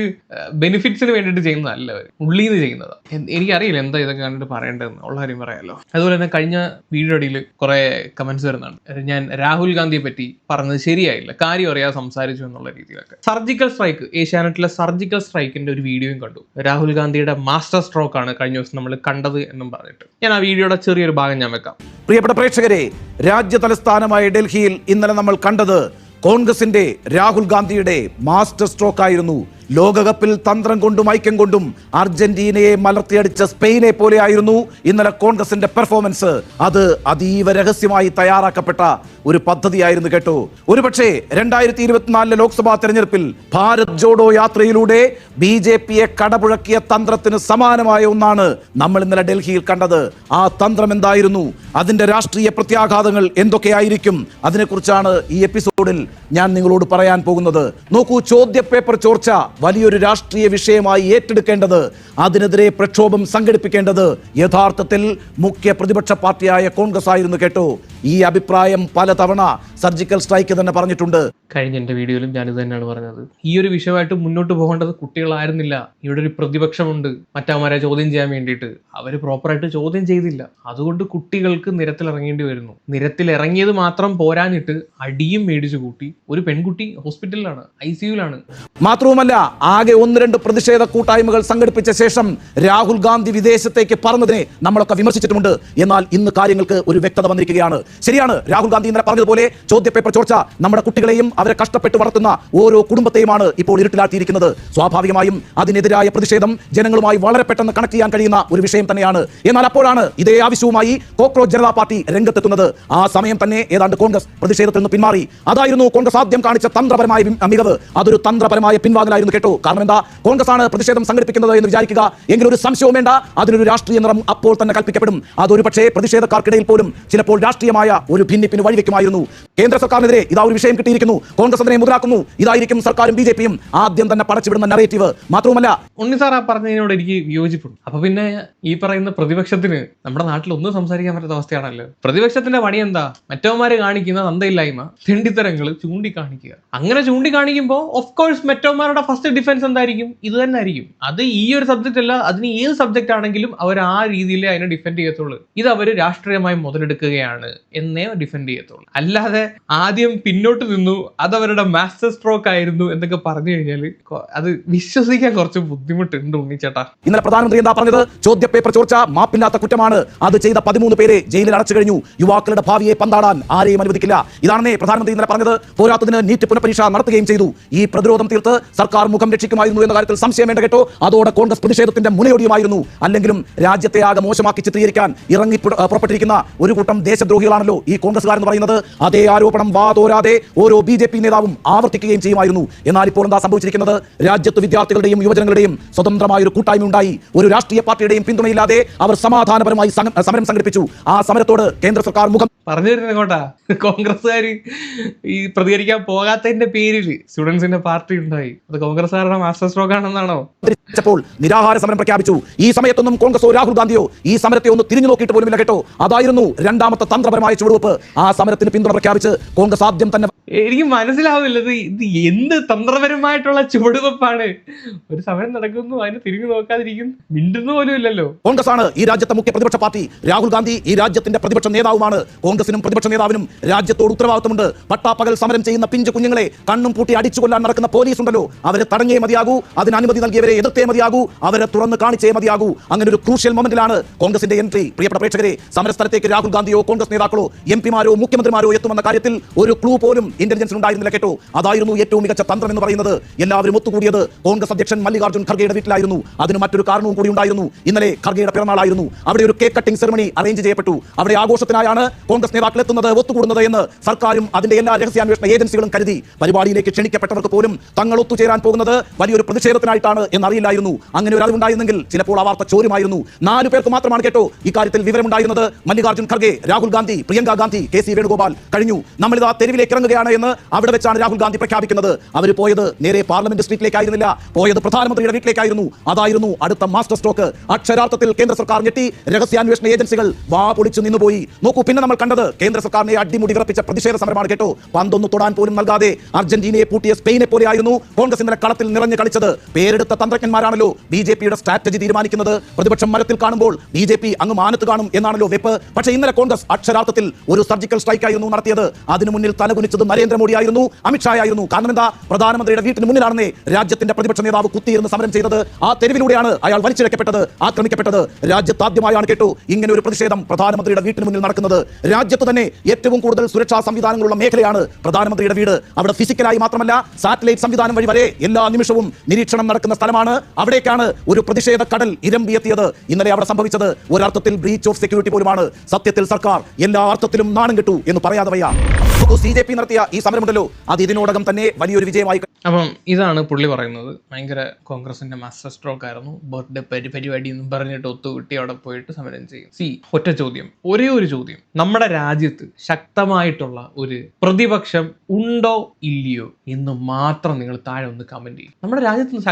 ബെനിഫിറ്റ്സിന് വേണ്ടിയിട്ട് ചെയ്യുന്നതല്ല, അവർ ഉള്ളിൽ നിന്ന് ചെയ്യുന്നതാണ്. എനിക്കറിയില്ല എന്താ ഇതൊക്കെ കണ്ടിട്ട് പറയേണ്ടതെന്ന് ഉള്ള കാര്യം പറയാമല്ലോ. അതുപോലെ തന്നെ കഴിഞ്ഞ വീഡിയോയിൽ കുറെ കമന്റ്സ് വരുന്നുണ്ട്, ഞാൻ രാഹുൽ ഗാന്ധിയെ പറ്റി പറഞ്ഞത് ശരിയായില്ല, കാര്യം അറിയാതെ സംസാരിച്ചു എന്നുള്ള രീതിയിലൊക്കെ. സർജിക്കൽ സ്ട്രൈക്ക്, ഏഷ്യാനെറ്റിലെ സർജിക്കൽ സ്ട്രൈക്കിന്റെ ഒരു വീഡിയോയും കണ്ടു. രാഹുൽ ഗാന്ധിയുടെ മാസ്റ്റർ സ്ട്രോക്ക് ആണ് കഴിഞ്ഞ ദിവസം നമ്മൾ കണ്ടത് എന്നും പറഞ്ഞിട്ട് ഞാൻ ആ വീഡിയോയുടെ ചെറിയൊരു ഭാഗം ഞാൻ വെക്കാം. പ്രിയപ്പെട്ട പ്രേക്ഷകരെ, രാജ്യ തലസ്ഥാനമായ ഡൽഹിയിൽ ഇന്നലെ നമ്മൾ കണ്ടത് കോൺഗ്രസിന്റെ രാഹുൽ ഗാന്ധിയുടെ മാസ്റ്റർ സ്ട്രോക്ക് ആയിരുന്നു. ലോകകപ്പിൽ തന്ത്രം കൊണ്ടും ഐക്യം കൊണ്ടും അർജന്റീനയെ മലർത്തിയടിച്ച സ്പെയിനെ പോലെ ആയിരുന്നു ഇന്നലെ കോൺഗ്രസിന്റെ പെർഫോമൻസ്. അത് അതീവ രഹസ്യമായി തയ്യാറാക്കപ്പെട്ട ഒരു പദ്ധതിയായിരുന്നു കേട്ടോ. ഒരുപക്ഷെ 2024 ലോക്സഭാ തെരഞ്ഞെടുപ്പിൽ ഭാരത് ജോഡോ യാത്രയിലൂടെ BJPയെ കടപുഴക്കിയ തന്ത്രത്തിന് സമാനമായ ഒന്നാണ് നമ്മൾ ഇന്നലെ ഡൽഹിയിൽ കണ്ടത്. ആ തന്ത്രം എന്തായിരുന്നു, അതിന്റെ രാഷ്ട്രീയ പ്രത്യാഘാതങ്ങൾ എന്തൊക്കെയായിരിക്കും, അതിനെക്കുറിച്ചാണ് ഈ എപ്പിസോഡിൽ ഞാൻ നിങ്ങളോട് പറയാൻ പോകുന്നത്. നോക്കൂ, ചോദ്യപേപ്പർ ചോർച്ച വലിയൊരു രാഷ്ട്രീയ വിഷയമായി ഏറ്റെടുക്കേണ്ടത്, അതിനെതിരെ പ്രക്ഷോഭം സംഘടിപ്പിക്കേണ്ടത് യഥാർത്ഥത്തിൽ മുഖ്യ പ്രതിപക്ഷ പാർട്ടിയായ കോൺഗ്രസ് ആയിരുന്നു കേട്ടോ. ഈ അഭിപ്രായം പലതവണ സർജിക്കൽ സ്ട്രൈക്ക് തന്നെ പറഞ്ഞിട്ടുണ്ട്. കഴിഞ്ഞ എൻ്റെ വീഡിയോയിലും ഞാനിത് തന്നെയാണ് പറഞ്ഞത്. ഈ ഒരു വിഷയമായിട്ട് മുന്നോട്ട് പോകേണ്ടത് കുട്ടികളായിരുന്നില്ല. ഇവിടെ ഒരു പ്രതിപക്ഷമുണ്ട് മറ്റവന്മാരെ ചോദ്യം ചെയ്യാൻ വേണ്ടിയിട്ട്, അവർ പ്രോപ്പറായിട്ട് ചോദ്യം ചെയ്തില്ല. അതുകൊണ്ട് കുട്ടികൾക്ക് നിരത്തിലിറങ്ങേണ്ടി വരുന്നു. നിരത്തിലിറങ്ങിയത് മാത്രം പോരാഞ്ഞിട്ട് അടിയും മേടിച്ചു കൂട്ടി. ഒരു പെൺകുട്ടി ഹോസ്പിറ്റലിലാണ്, ICUലാണ്. മാത്രവുമല്ല, ആകെ 1-2 പ്രതിഷേധ കൂട്ടായ്മകൾ സംഘടിപ്പിച്ച ശേഷം രാഹുൽ ഗാന്ധി വിദേശത്തേക്ക് പറഞ്ഞതിനെ നമ്മളൊക്കെ വിമർശിച്ചിട്ടുമുണ്ട്. എന്നാൽ ഇന്ന് കാര്യങ്ങൾക്ക് ഒരു വ്യക്തത വന്നിരിക്കുകയാണ്. ശരിയാണ്, രാഹുൽ ഗാന്ധി ഇന്നലെ പറഞ്ഞതുപോലെ ചോദ്യപേപ്പർ ചോർച്ച നമ്മുടെ കുട്ടികളെയും അവരെ കഷ്ടപ്പെട്ട് വളർത്തുന്ന ഓരോ കുടുംബത്തെയുമാണ് ഇപ്പോൾ ഇരുട്ടിലാക്കിയിരിക്കുന്നത്. സ്വാഭാവികമായും അതിനെതിരായ പ്രതിഷേധം ജനങ്ങളുമായി വളരെ പെട്ടെന്ന് കണക്ട് ചെയ്യാൻ കഴിയുന്ന ഒരു വിഷയം തന്നെയാണ്. എന്നാൽ അപ്പോഴാണ് ഇതേ ആവശ്യവുമായി കോക്രോച്ച് ജനതാ പാർട്ടി രംഗത്തെത്തുന്നത്. ആ സമയം തന്നെ ഏതാണ്ട് കോൺഗ്രസ് പ്രതിഷേധത്തിൽ നിന്ന് പിന്മാറി. അതായിരുന്നു കോൺഗ്രസ് ആദ്യം കാണിച്ച തന്ത്രപരമായ മികവ്. അതൊരു തന്ത്രപരമായ പിൻവാങ്ങലായിരുന്നു കേട്ടോ. കാരണം എന്താ, കോൺഗ്രസ് ആണ് പ്രതിഷേധം സംഘടിപ്പിക്കുന്നത് എന്ന് വിചാരിക്കുക എങ്കിൽ ഒരു സംശയവും വേണ്ട, അതിനൊരു രാഷ്ട്രീയ നിറം അപ്പോൾ തന്നെ കൽപ്പിക്കപ്പെടും. അതൊരു പക്ഷേ പ്രതിഷേധക്കാർക്കിടയിൽ പോലും ചിലപ്പോൾ രാഷ്ട്രീയമായ ഒരു ഭിന്നിപ്പിന് വഴിവെക്കുമായിരുന്നു. കേന്ദ്ര സർക്കാരിനെതിരെ ഇതാ ഒരു വിഷയം കിട്ടിയിരിക്കുന്നു, കോൺഗ്രസ് അതിനെ മുതലാക്കുന്നു. ഇതായിരിക്കും സർക്കാരും BJPയും ആദ്യം തന്നെ പടച്ചുവിടുന്ന നറേറ്റീവ്. മാത്രവുമല്ല, ഉണ്ണി സാർ പറഞ്ഞതിനോട് എനിക്ക് വിയോജിപ്പുണ്ട്. അപ്പൊ പിന്നെ ഈ പറയുന്ന പ്രതിപക്ഷത്തിന് നമ്മുടെ നാട്ടിൽ ഒന്നും സംസാരിക്കാൻ പറ്റാത്ത അവസ്ഥയാണല്ലോ. പ്രതിപക്ഷത്തിന്റെ പണി എന്താ, മറ്റവന്മാര് കാണിക്കുന്ന നന്ദയില്ലായ്മ, തെണ്ടിത്തരങ്ങൾ ചൂണ്ടിക്കാണിക്കുക. അങ്ങനെ ചൂണ്ടിക്കാണിക്കുമ്പോൾ ഓഫ് കോഴ്സ് മറ്റവന്മാരുടെ ഫസ്റ്റ് ഡിഫൻസ് എന്തായിരിക്കും, ഇത് തന്നെ ആയിരിക്കും. അത് ഈ ഒരു സബ്ജക്റ്റ് അല്ല, അതിന് ഏത് സബ്ജക്റ്റ് ആണെങ്കിലും അവർ ആ രീതിയിൽ അതിനെ ഡിഫെൻഡ് ചെയ്യത്തുള്ളൂ. ഇത് അവർ രാഷ്ട്രീയമായി മുതലെടുക്കുകയാണ് എന്നേ ഡിഫെൻഡ് ചെയ്യത്തുള്ളൂ. അല്ലാതെ ആദ്യം പിന്നോട്ട് നിന്നു, അതവരുടെ മാസ്റ്റർ സ്ട്രോക്ക് ആയിരുന്നു എന്നൊക്കെ പറഞ്ഞു കഴിഞ്ഞാൽ അത് വിശ്വസിക്കാൻ കുറച്ച് ബുദ്ധിമുട്ടുണ്ട് ഉണ്ണിച്ചേട്ടാ. ഇന്നലെ പ്രധാനമന്ത്രി എന്താ പറഞ്ഞത്, ചോദ്യപേപ്പർ ചോർച്ച മാപ്പില്ലാത്ത കുറ്റമാണ്, അത് ചെയ്ത 13 പേരെ ജയിലിൽ അടച്ചു കഴിഞ്ഞു, യുവാക്കളുടെ ഭാവിയെ പന്താടാൻ ആരെയും അനുവദിക്കില്ല. ഇതാണെന്നേ പ്രധാനമന്ത്രി ഇന്നലെ പറഞ്ഞത്. പോരാത്തതിന് നീറ്റ് പുനഃപരീക്ഷ നടത്തുകയും ചെയ്തു. ഈ പ്രതിരോധം തീർത്ത് സർക്കാർ മുഖം രക്ഷിക്കുമായിരുന്നു എന്ന കാര്യത്തിൽ സംശയം വേണ്ട കേട്ടോ. അതോടെ കോൺഗ്രസ് പ്രതിഷേധത്തിന്റെ മുനയൊടിയുമായിരുന്നു. അല്ലെങ്കിലും രാജ്യത്തെ ആകെ മോശമാക്കി ചിത്രീകരിക്കാൻ ഇറങ്ങി പുറപ്പെട്ടിരിക്കുന്ന ഒരു കൂട്ടം ദേശദ്രോഹികളാണല്ലോ ഈ കോൺഗ്രസ്സുകാരെന്ന് പറയുന്നത്. അതേ ആരോപണം വാതോരാതെ ഓരോ BJP നേതാവും ആവർത്തിക്കുകയും ചെയ്യുമായിരുന്നു. എന്നാൽ ഇപ്പോൾ എന്താ സംഭവിച്ചിരിക്കുന്നത്, രാജ്യത്ത് വിദ്യാർത്ഥികളുടെയും യുവജനങ്ങളുടെയും സ്വതന്ത്രമായ ഒരു കൂട്ടായ്മ ഉണ്ടായി. ഒരു രാഷ്ട്രീയ പാർട്ടിയുടെയും പിന്തുണയില്ലാതെ അവർ സമാധാനപരമായി സമരം സംഘടിപ്പിച്ചു. ആ സമരത്തോട് കേന്ദ്ര സർക്കാർ മുഖം പറഞ്ഞു തരുന്നത് കോട്ടാ, കോൺഗ്രസ്സുകാർ ഈ പ്രതികരിക്കാൻ പോകാത്തതിന്റെ പേരിൽ സ്റ്റുഡൻസിന്റെ പാർട്ടി ഉണ്ടായി. അത് കോൺഗ്രസ്സുകാരുടെ മാസ്റ്റർ സ്ട്രോക്ക് ആണെന്നാണോ? നിരാഹാര സമരം പ്രഖ്യാപിച്ചു. ഈ സമയത്തൊന്നും കോൺഗ്രസോ രാഹുൽ ഗാന്ധിയോ ഈ സമരത്തെ ഒന്ന് തിരിഞ്ഞു നോക്കിയിട്ട് പോലുമില്ല കേട്ടോ. അതായിരുന്നു രണ്ടാമത്തെ തന്ത്രപരമായ ചുവടുവെപ്പ്. ആ സമരത്തിന് പിന്തുണ പ്രഖ്യാപിച്ച് കോൺഗ്രസ് ആദ്യം തന്നെ. എനിക്ക് മനസ്സിലാവില്ല ഇത് എന്ത് തന്ത്രപരമായിട്ടുള്ള ചുവടുവെപ്പാണ്. ഒരു സമരം നടക്കുന്നു, അതിന് തിരിഞ്ഞു നോക്കാതിരിക്കും, മിണ്ടുന്ന പോലും ഇല്ലല്ലോ. കോൺഗ്രസ് ആണ് ഈ രാജ്യത്തെ മുഖ്യ പ്രതിപക്ഷ പാർട്ടി. രാഹുൽ ഗാന്ധി ഈ രാജ്യത്തിന്റെ പ്രതിപക്ഷ നേതാവുമാണ്. കോൺഗ്രസിനും പ്രതിപക്ഷ നേതാവിനും രാജ്യത്തോട് ഉത്തരവാദിത്തമുണ്ട്. പട്ടാപ്പകൽ സമരം ചെയ്യുന്ന പിഞ്ചു കുഞ്ഞുങ്ങളെ കണ്ണും പൂട്ടി അടിച്ചു കൊല്ലാൻ നടക്കുന്ന പോലീസ് ഉണ്ടല്ലോ, അവരെ തടഞ്ഞേ മതിയാകൂ, അതിന് അനുമതി നൽകിയവരെ എതിർത്തേ മതിയാകൂ, അവരെ തുറന്ന് കാണിച്ചേ മതിയാകൂ. അങ്ങനെ ഒരു ക്രൂഷ്യൽ മൊമെന്റിലാണ് കോൺഗ്രസിന്റെ എൻട്രി. പ്രിയപ്പെട്ട പ്രേക്ഷകരെ, സമരസ്ഥലത്തേക്ക് രാഹുൽ ഗാന്ധിയോ കോൺഗ്രസ് നേതാക്കളോ MPമാരോ മുഖ്യമന്ത്രിമാരോ എത്തുമെന്ന കാര്യത്തിൽ ഒരു ക്ലൂ പോലും ഇന്റലിജൻസിന് ഉണ്ടായിരുന്നില്ല കേട്ടോ. അതായിരുന്നു ഏറ്റവും മികച്ച തന്ത്രം എന്ന് പറയുന്നത്. എല്ലാവരും ഒത്തുകൂടിയത് കോൺഗ്രസ് അധ്യക്ഷൻ മല്ലികാർജ്ജുൻ ഖർഗെയുടെ വീട്ടിലായിരുന്നു. അതിന് മറ്റൊരു കാരണവും കൂടി ഉണ്ടായിരുന്നു. ഇന്നലെ ഖർഗെയുടെ പിറന്നാളായിരുന്നു. അവിടെ ഒരു കേക്ക് കട്ടിംഗ് സെറമണി അറേഞ്ച് ചെയ്യപ്പെട്ടു. അവിടെ ആഘോഷത്തിനായാണ് കോൺഗ്രസ് നേതാക്കൾ എത്തുന്നത്, ഒത്തുകൂടുന്നത് എന്ന് സർക്കാരും അതിന്റെ എല്ലാ രഹസ്യാന്വേഷണ ഏജൻസികളും കരുതി. പരിപാടിയിലേക്ക് ക്ഷണിക്കപ്പെട്ടവർക്ക് പോലും തങ്ങൾ ഒത്തുചേരാൻ പോകുന്നത് വലിയൊരു പ്രതിഷേധത്തിനായിട്ടാണ് എന്നറിയില്ലായിരുന്നു. അങ്ങനെ ഒരു അറിവുണ്ടായിരുന്നെങ്കിൽ ചിലപ്പോൾ ആ വാർത്ത ചോരുമായിരുന്നു. 4 പേർക്ക് മാത്രമാണ് കേട്ടോ ഇക്കാര്യത്തിൽ വിവരമുണ്ടായിരുന്നത്. മല്ലികാർജ്ജുൻ ഖർഗെ, രാഹുൽ ഗാന്ധി, പ്രിയങ്ക ഗാന്ധി, KC വേണുഗോപാൽ. കഴിഞ്ഞു. നമ്മളിതാ തെരുവിലേക്ക് ഇറങ്ങുകയാണ്. പോവുകയാണ് എന്ന് അവിടെ വെച്ചാണ് രാഹുൽ ഗാന്ധി പ്രഖ്യാപിക്കുന്നത്. അവർ പോയത് നേരെ പാർലമെന്റ് സ്ട്രീറ്റിലേക്കായിരുന്നില്ല, പോയത് പ്രധാനമന്ത്രിയുടെ വീട്ടിലേക്കായിരുന്നു. അതായിരുന്നു അടുത്ത മാസ്റ്റർ സ്ട്രോക്ക്. അക്ഷരാർത്ഥത്തിൽ കേന്ദ്ര സർക്കാർ ഞെട്ടി, രഹസ്യാന്വേഷണ ഏജൻസികൾ വാ പൊളിച്ചു നിന്നുപോയി. നോക്കൂ, പിന്നെ നമ്മൾ കണ്ടത് കേന്ദ്ര സർക്കാരിനെ അടിമുടി വിറപ്പിച്ച പ്രതിഷേധ സമരമാണ് കേട്ടോ. പന്തൊന്നു തൊടാൻ പോലും നൽകാതെ അർജന്റീനയെ പൂട്ടിയ സ്പെയിനെ പോലെയായിരുന്നു കോൺഗ്രസ് ഇന്നലെ കളത്തിൽ നിറഞ്ഞു കളിച്ചത്. പേരെടുത്ത തന്ത്രജ്ഞന്മാരാണല്ലോ ബിജെപിയുടെ സ്ട്രാറ്റജി തീരുമാനിക്കുന്നത്. പ്രതിപക്ഷം മരത്തിൽ കാണുമ്പോൾ ബിജെപി അങ്ങ് മാനത്ത് കാണും എന്നാണല്ലോ വെപ്പ്. പക്ഷേ ഇന്നലെ കോൺഗ്രസ് അക്ഷരാർത്ഥത്തിൽ ഒരു സർജിക്കൽ സ്ട്രൈക്ക് ആയിരുന്നു നടത്തിയത്. അതിനു മുന്നിൽ തലകുനിച്ചത് നരേന്ദ്രമോദി ആയിരുന്നു, അമിത്ഷാ ആയിരുന്നു. കാരണം എന്താ? പ്രധാനമന്ത്രിയുടെ വീട്ടിന് മുന്നിലാണെന്നേ രാജ്യത്തിന്റെ പ്രതിപക്ഷ നേതാവ് കുത്തിയിരുന്ന് സമരം ചെയ്തത്. ആ തെരുവിലൂടെയാണ് അയാൾ വലിച്ചിഴക്കപ്പെട്ടത്, ആക്രമിക്കപ്പെട്ടത്. രാജ്യത്ത് ആദ്യമായാണ് കേട്ടോ ഇങ്ങനെ ഒരു പ്രതിഷേധം പ്രധാനമന്ത്രിയുടെ വീട്ടിന് മുന്നിൽ നടക്കുന്നത്. രാജ്യത്ത് തന്നെ ഏറ്റവും കൂടുതൽ സുരക്ഷാ സംവിധാനങ്ങളുള്ള മേഖലയാണ് പ്രധാനമന്ത്രിയുടെ വീട്. അവിടെ ഫിസിക്കലായി മാത്രമല്ല സാറ്റലൈറ്റ് സംവിധാനം വഴി വരെ എല്ലാ നിമിഷവും നിരീക്ഷണം നടക്കുന്ന സ്ഥലമാണ്. അവിടേക്കാണ് ഒരു പ്രതിഷേധ കടൽ ഇരമ്പിയെത്തിയത്. ഇന്നലെ അവിടെ സംഭവിച്ചത് ഒരർത്ഥത്തിൽ ബ്രീച്ച് ഓഫ് സെക്യൂരിറ്റി പോലുമാണ്. സത്യത്തിൽ സർക്കാർ എല്ലാ അർത്ഥത്തിലും നാണം കെട്ടു എന്ന് പറയാതെ വയ്യ. CJP നടത്തിയ ഈ സമരമുണ്ടല്ലോ, അത് ഇതിനോടകം തന്നെ വലിയൊരു വിജയമായി. അപ്പം ഇതാണ് പുള്ളി പറയുന്നത്. ഭയങ്കര കോൺഗ്രസിന്റെ മാസ്റ്റർ സ്ട്രോക്ക് ആയിരുന്നു. ബർത്ത്ഡേ പരിപാടി എന്നും പറഞ്ഞിട്ട് ഒത്തുകൂട്ടി അവിടെ പോയിട്ട് സമരം ചെയ്യും. ഒറ്റ ചോദ്യം, ഒരേ ഒരു ചോദ്യം, നമ്മുടെ രാജ്യത്ത് ശക്തമായിട്ടുള്ള ഒരു പ്രതിപക്ഷം ഉണ്ടോ ഇല്ലയോ എന്ന് മാത്രം നിങ്ങൾ താഴെ ഒന്ന് കമന്റ് ചെയ്യും. നമ്മുടെ രാജ്യത്ത്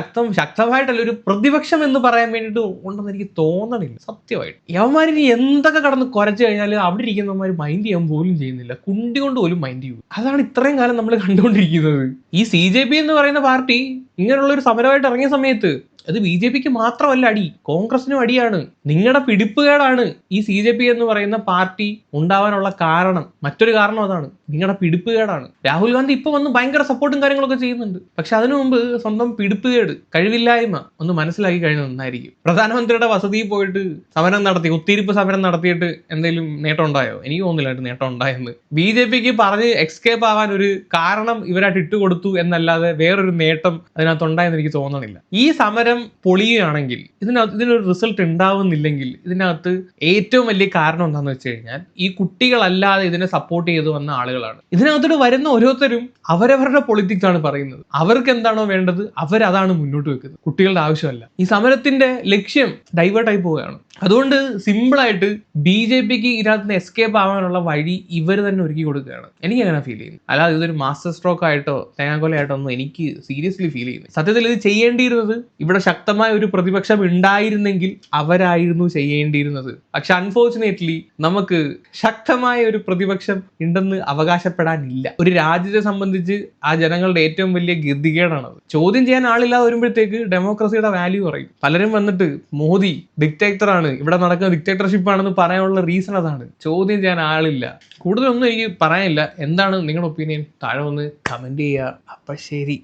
ശക്തമായിട്ടുള്ള ഒരു പ്രതിപക്ഷം എന്ന് പറയാൻ വേണ്ടിയിട്ട് ഉണ്ടെന്ന് എനിക്ക് തോന്നണില്ല സത്യമായിട്ട്. യവന്മാരിനി എന്തൊക്കെ കടന്ന് കുരച്ചു കഴിഞ്ഞാൽ അവിടെ ഇരിക്കുന്നവന്മാർ മൈൻഡ് ചെയ്യാൻ പോലും ചെയ്യുന്നില്ല, കുണ്ടി കൊണ്ട് പോലും മൈൻഡ് ചെയ്യും. അതാണ് ഇത്രയും കാലം നമ്മൾ കണ്ടുകൊണ്ടിരിക്കുന്നത്. ഈ CJP എന്ന് പറയുന്ന പാർട്ടി ഇങ്ങനെയുള്ള ഒരു സമരമായിട്ട് ഇറങ്ങിയ സമയത്ത് അത് BJPക്ക് മാത്രമല്ല അടി, കോൺഗ്രസിനും അടിയാണ്. നിങ്ങളുടെ പിടിപ്പുകേടാണ് ഈ CJP എന്ന് പറയുന്ന പാർട്ടി ഉണ്ടാവാനുള്ള കാരണം. മറ്റൊരു കാരണം അതാണ്, നിങ്ങളുടെ പിടിപ്പുകേടാണ്. രാഹുൽ ഗാന്ധി ഇപ്പൊ വന്ന് ഭയങ്കര സപ്പോർട്ടും കാര്യങ്ങളൊക്കെ ചെയ്യുന്നുണ്ട്. പക്ഷെ അതിനു മുമ്പ് സ്വന്തം പിടിപ്പുകേട്, കഴിവില്ലായ്മ ഒന്ന് മനസ്സിലാക്കി കഴിഞ്ഞ നന്നായിരിക്കും. പ്രധാനമന്ത്രിയുടെ വസതിയിൽ പോയിട്ട് സമരം നടത്തി, ഒത്തിരിപ്പ് സമരം നടത്തിയിട്ട് എന്തെങ്കിലും നേട്ടം ഉണ്ടായോ? എനിക്ക് തോന്നുന്നില്ല നേട്ടം ഉണ്ടായെന്ന്. BJPക്ക് പറഞ്ഞ് എക്സ്കേപ്പ് ആവാൻ ഒരു കാരണം ഇവരായിട്ട് ഇട്ടുകൊടുത്തു എന്നല്ലാതെ വേറൊരു നേട്ടം അതിനകത്ത് ഉണ്ടായെന്ന് എനിക്ക് തോന്നണില്ല. ഈ സമരം പൊളിയുകയാണെങ്കിൽ ഇതിനൊരു റിസൾട്ട് ഉണ്ടാവുന്നില്ലെങ്കിൽ ഇതിനകത്ത് ഏറ്റവും വലിയ കാരണം എന്താണെന്ന് വെച്ച് കഴിഞ്ഞാൽ ഈ കുട്ടികളല്ലാതെ ഇതിനെ സപ്പോർട്ട് ചെയ്തു വന്ന ആളുകളാണ്. ഇതിനകത്തോട് വരുന്ന ഓരോരുത്തരും അവരവരുടെ പൊളിറ്റിക്സ് ആണ് പറയുന്നത്. അവർക്ക് എന്താണോ വേണ്ടത് അവരതാണ് മുന്നോട്ട് വെക്കുന്നത്, കുട്ടികളുടെ ആവശ്യമല്ല. ഈ സമരത്തിന്റെ ലക്ഷ്യം ഡൈവേർട്ടായി പോവുകയാണ്. അതുകൊണ്ട് സിമ്പിളായിട്ട് BJPക്ക് ഇതിനകത്ത് എസ്കേപ്പ് ആവാനുള്ള വഴി ഇവർ തന്നെ ഒരുക്കി കൊടുക്കുകയാണ്. എനിക്ക് അങ്ങനെ ഫീൽ ചെയ്യുന്നു. അല്ലാതെ ഇതൊരു മാസ്റ്റർ സ്ട്രോക്ക് ആയിട്ടോ തേങ്ങാക്കൊലയായിട്ടോ ഒന്നും എനിക്ക് സീരിയസ്ലി ഫീൽ ചെയ്യുന്നു. സത്യത്തിൽ ഇത് ചെയ്യേണ്ടിയിരുന്നത്, ഇവിടെ ശക്തമായ ഒരു പ്രതിപക്ഷം ഉണ്ടായിരുന്നെങ്കിൽ അവരായിരുന്നു ചെയ്യേണ്ടിയിരുന്നത്. പക്ഷെ അൺഫോർച്ചുനേറ്റ്ലി നമുക്ക് ശക്തമായ ഒരു പ്രതിപക്ഷം ഉണ്ടെന്ന് അവകാശപ്പെടാനില്ല. ഒരു രാജ്യത്തെ സംബന്ധിച്ച് ആ ജനങ്ങളുടെ ഏറ്റവും വലിയ ഗതികേടാണത്. ചോദ്യം ചെയ്യാൻ ആളില്ലാതെ വരുമ്പോഴത്തേക്ക് ഡെമോക്രസിയുടെ വാല്യൂ പറയും. പലരും വന്നിട്ട് മോദി ഡിക്റ്റേറ്ററാണ്, ഇവിടെ നടക്കുന്ന ഡിക്റ്റേറ്റർഷിപ്പ് ആണെന്ന് പറയാനുള്ള റീസൺ അതാണ്. ചോദ്യം ചെയ്യാൻ ആളില്ല. കൂടുതലൊന്നും എനിക്ക് പറയാനില്ല. എന്താണ് നിങ്ങളുടെ ഒപ്പീനിയൻ? താഴെ ഒന്ന് കമന്റ് ചെയ്യുക. അപ്പം ശരി.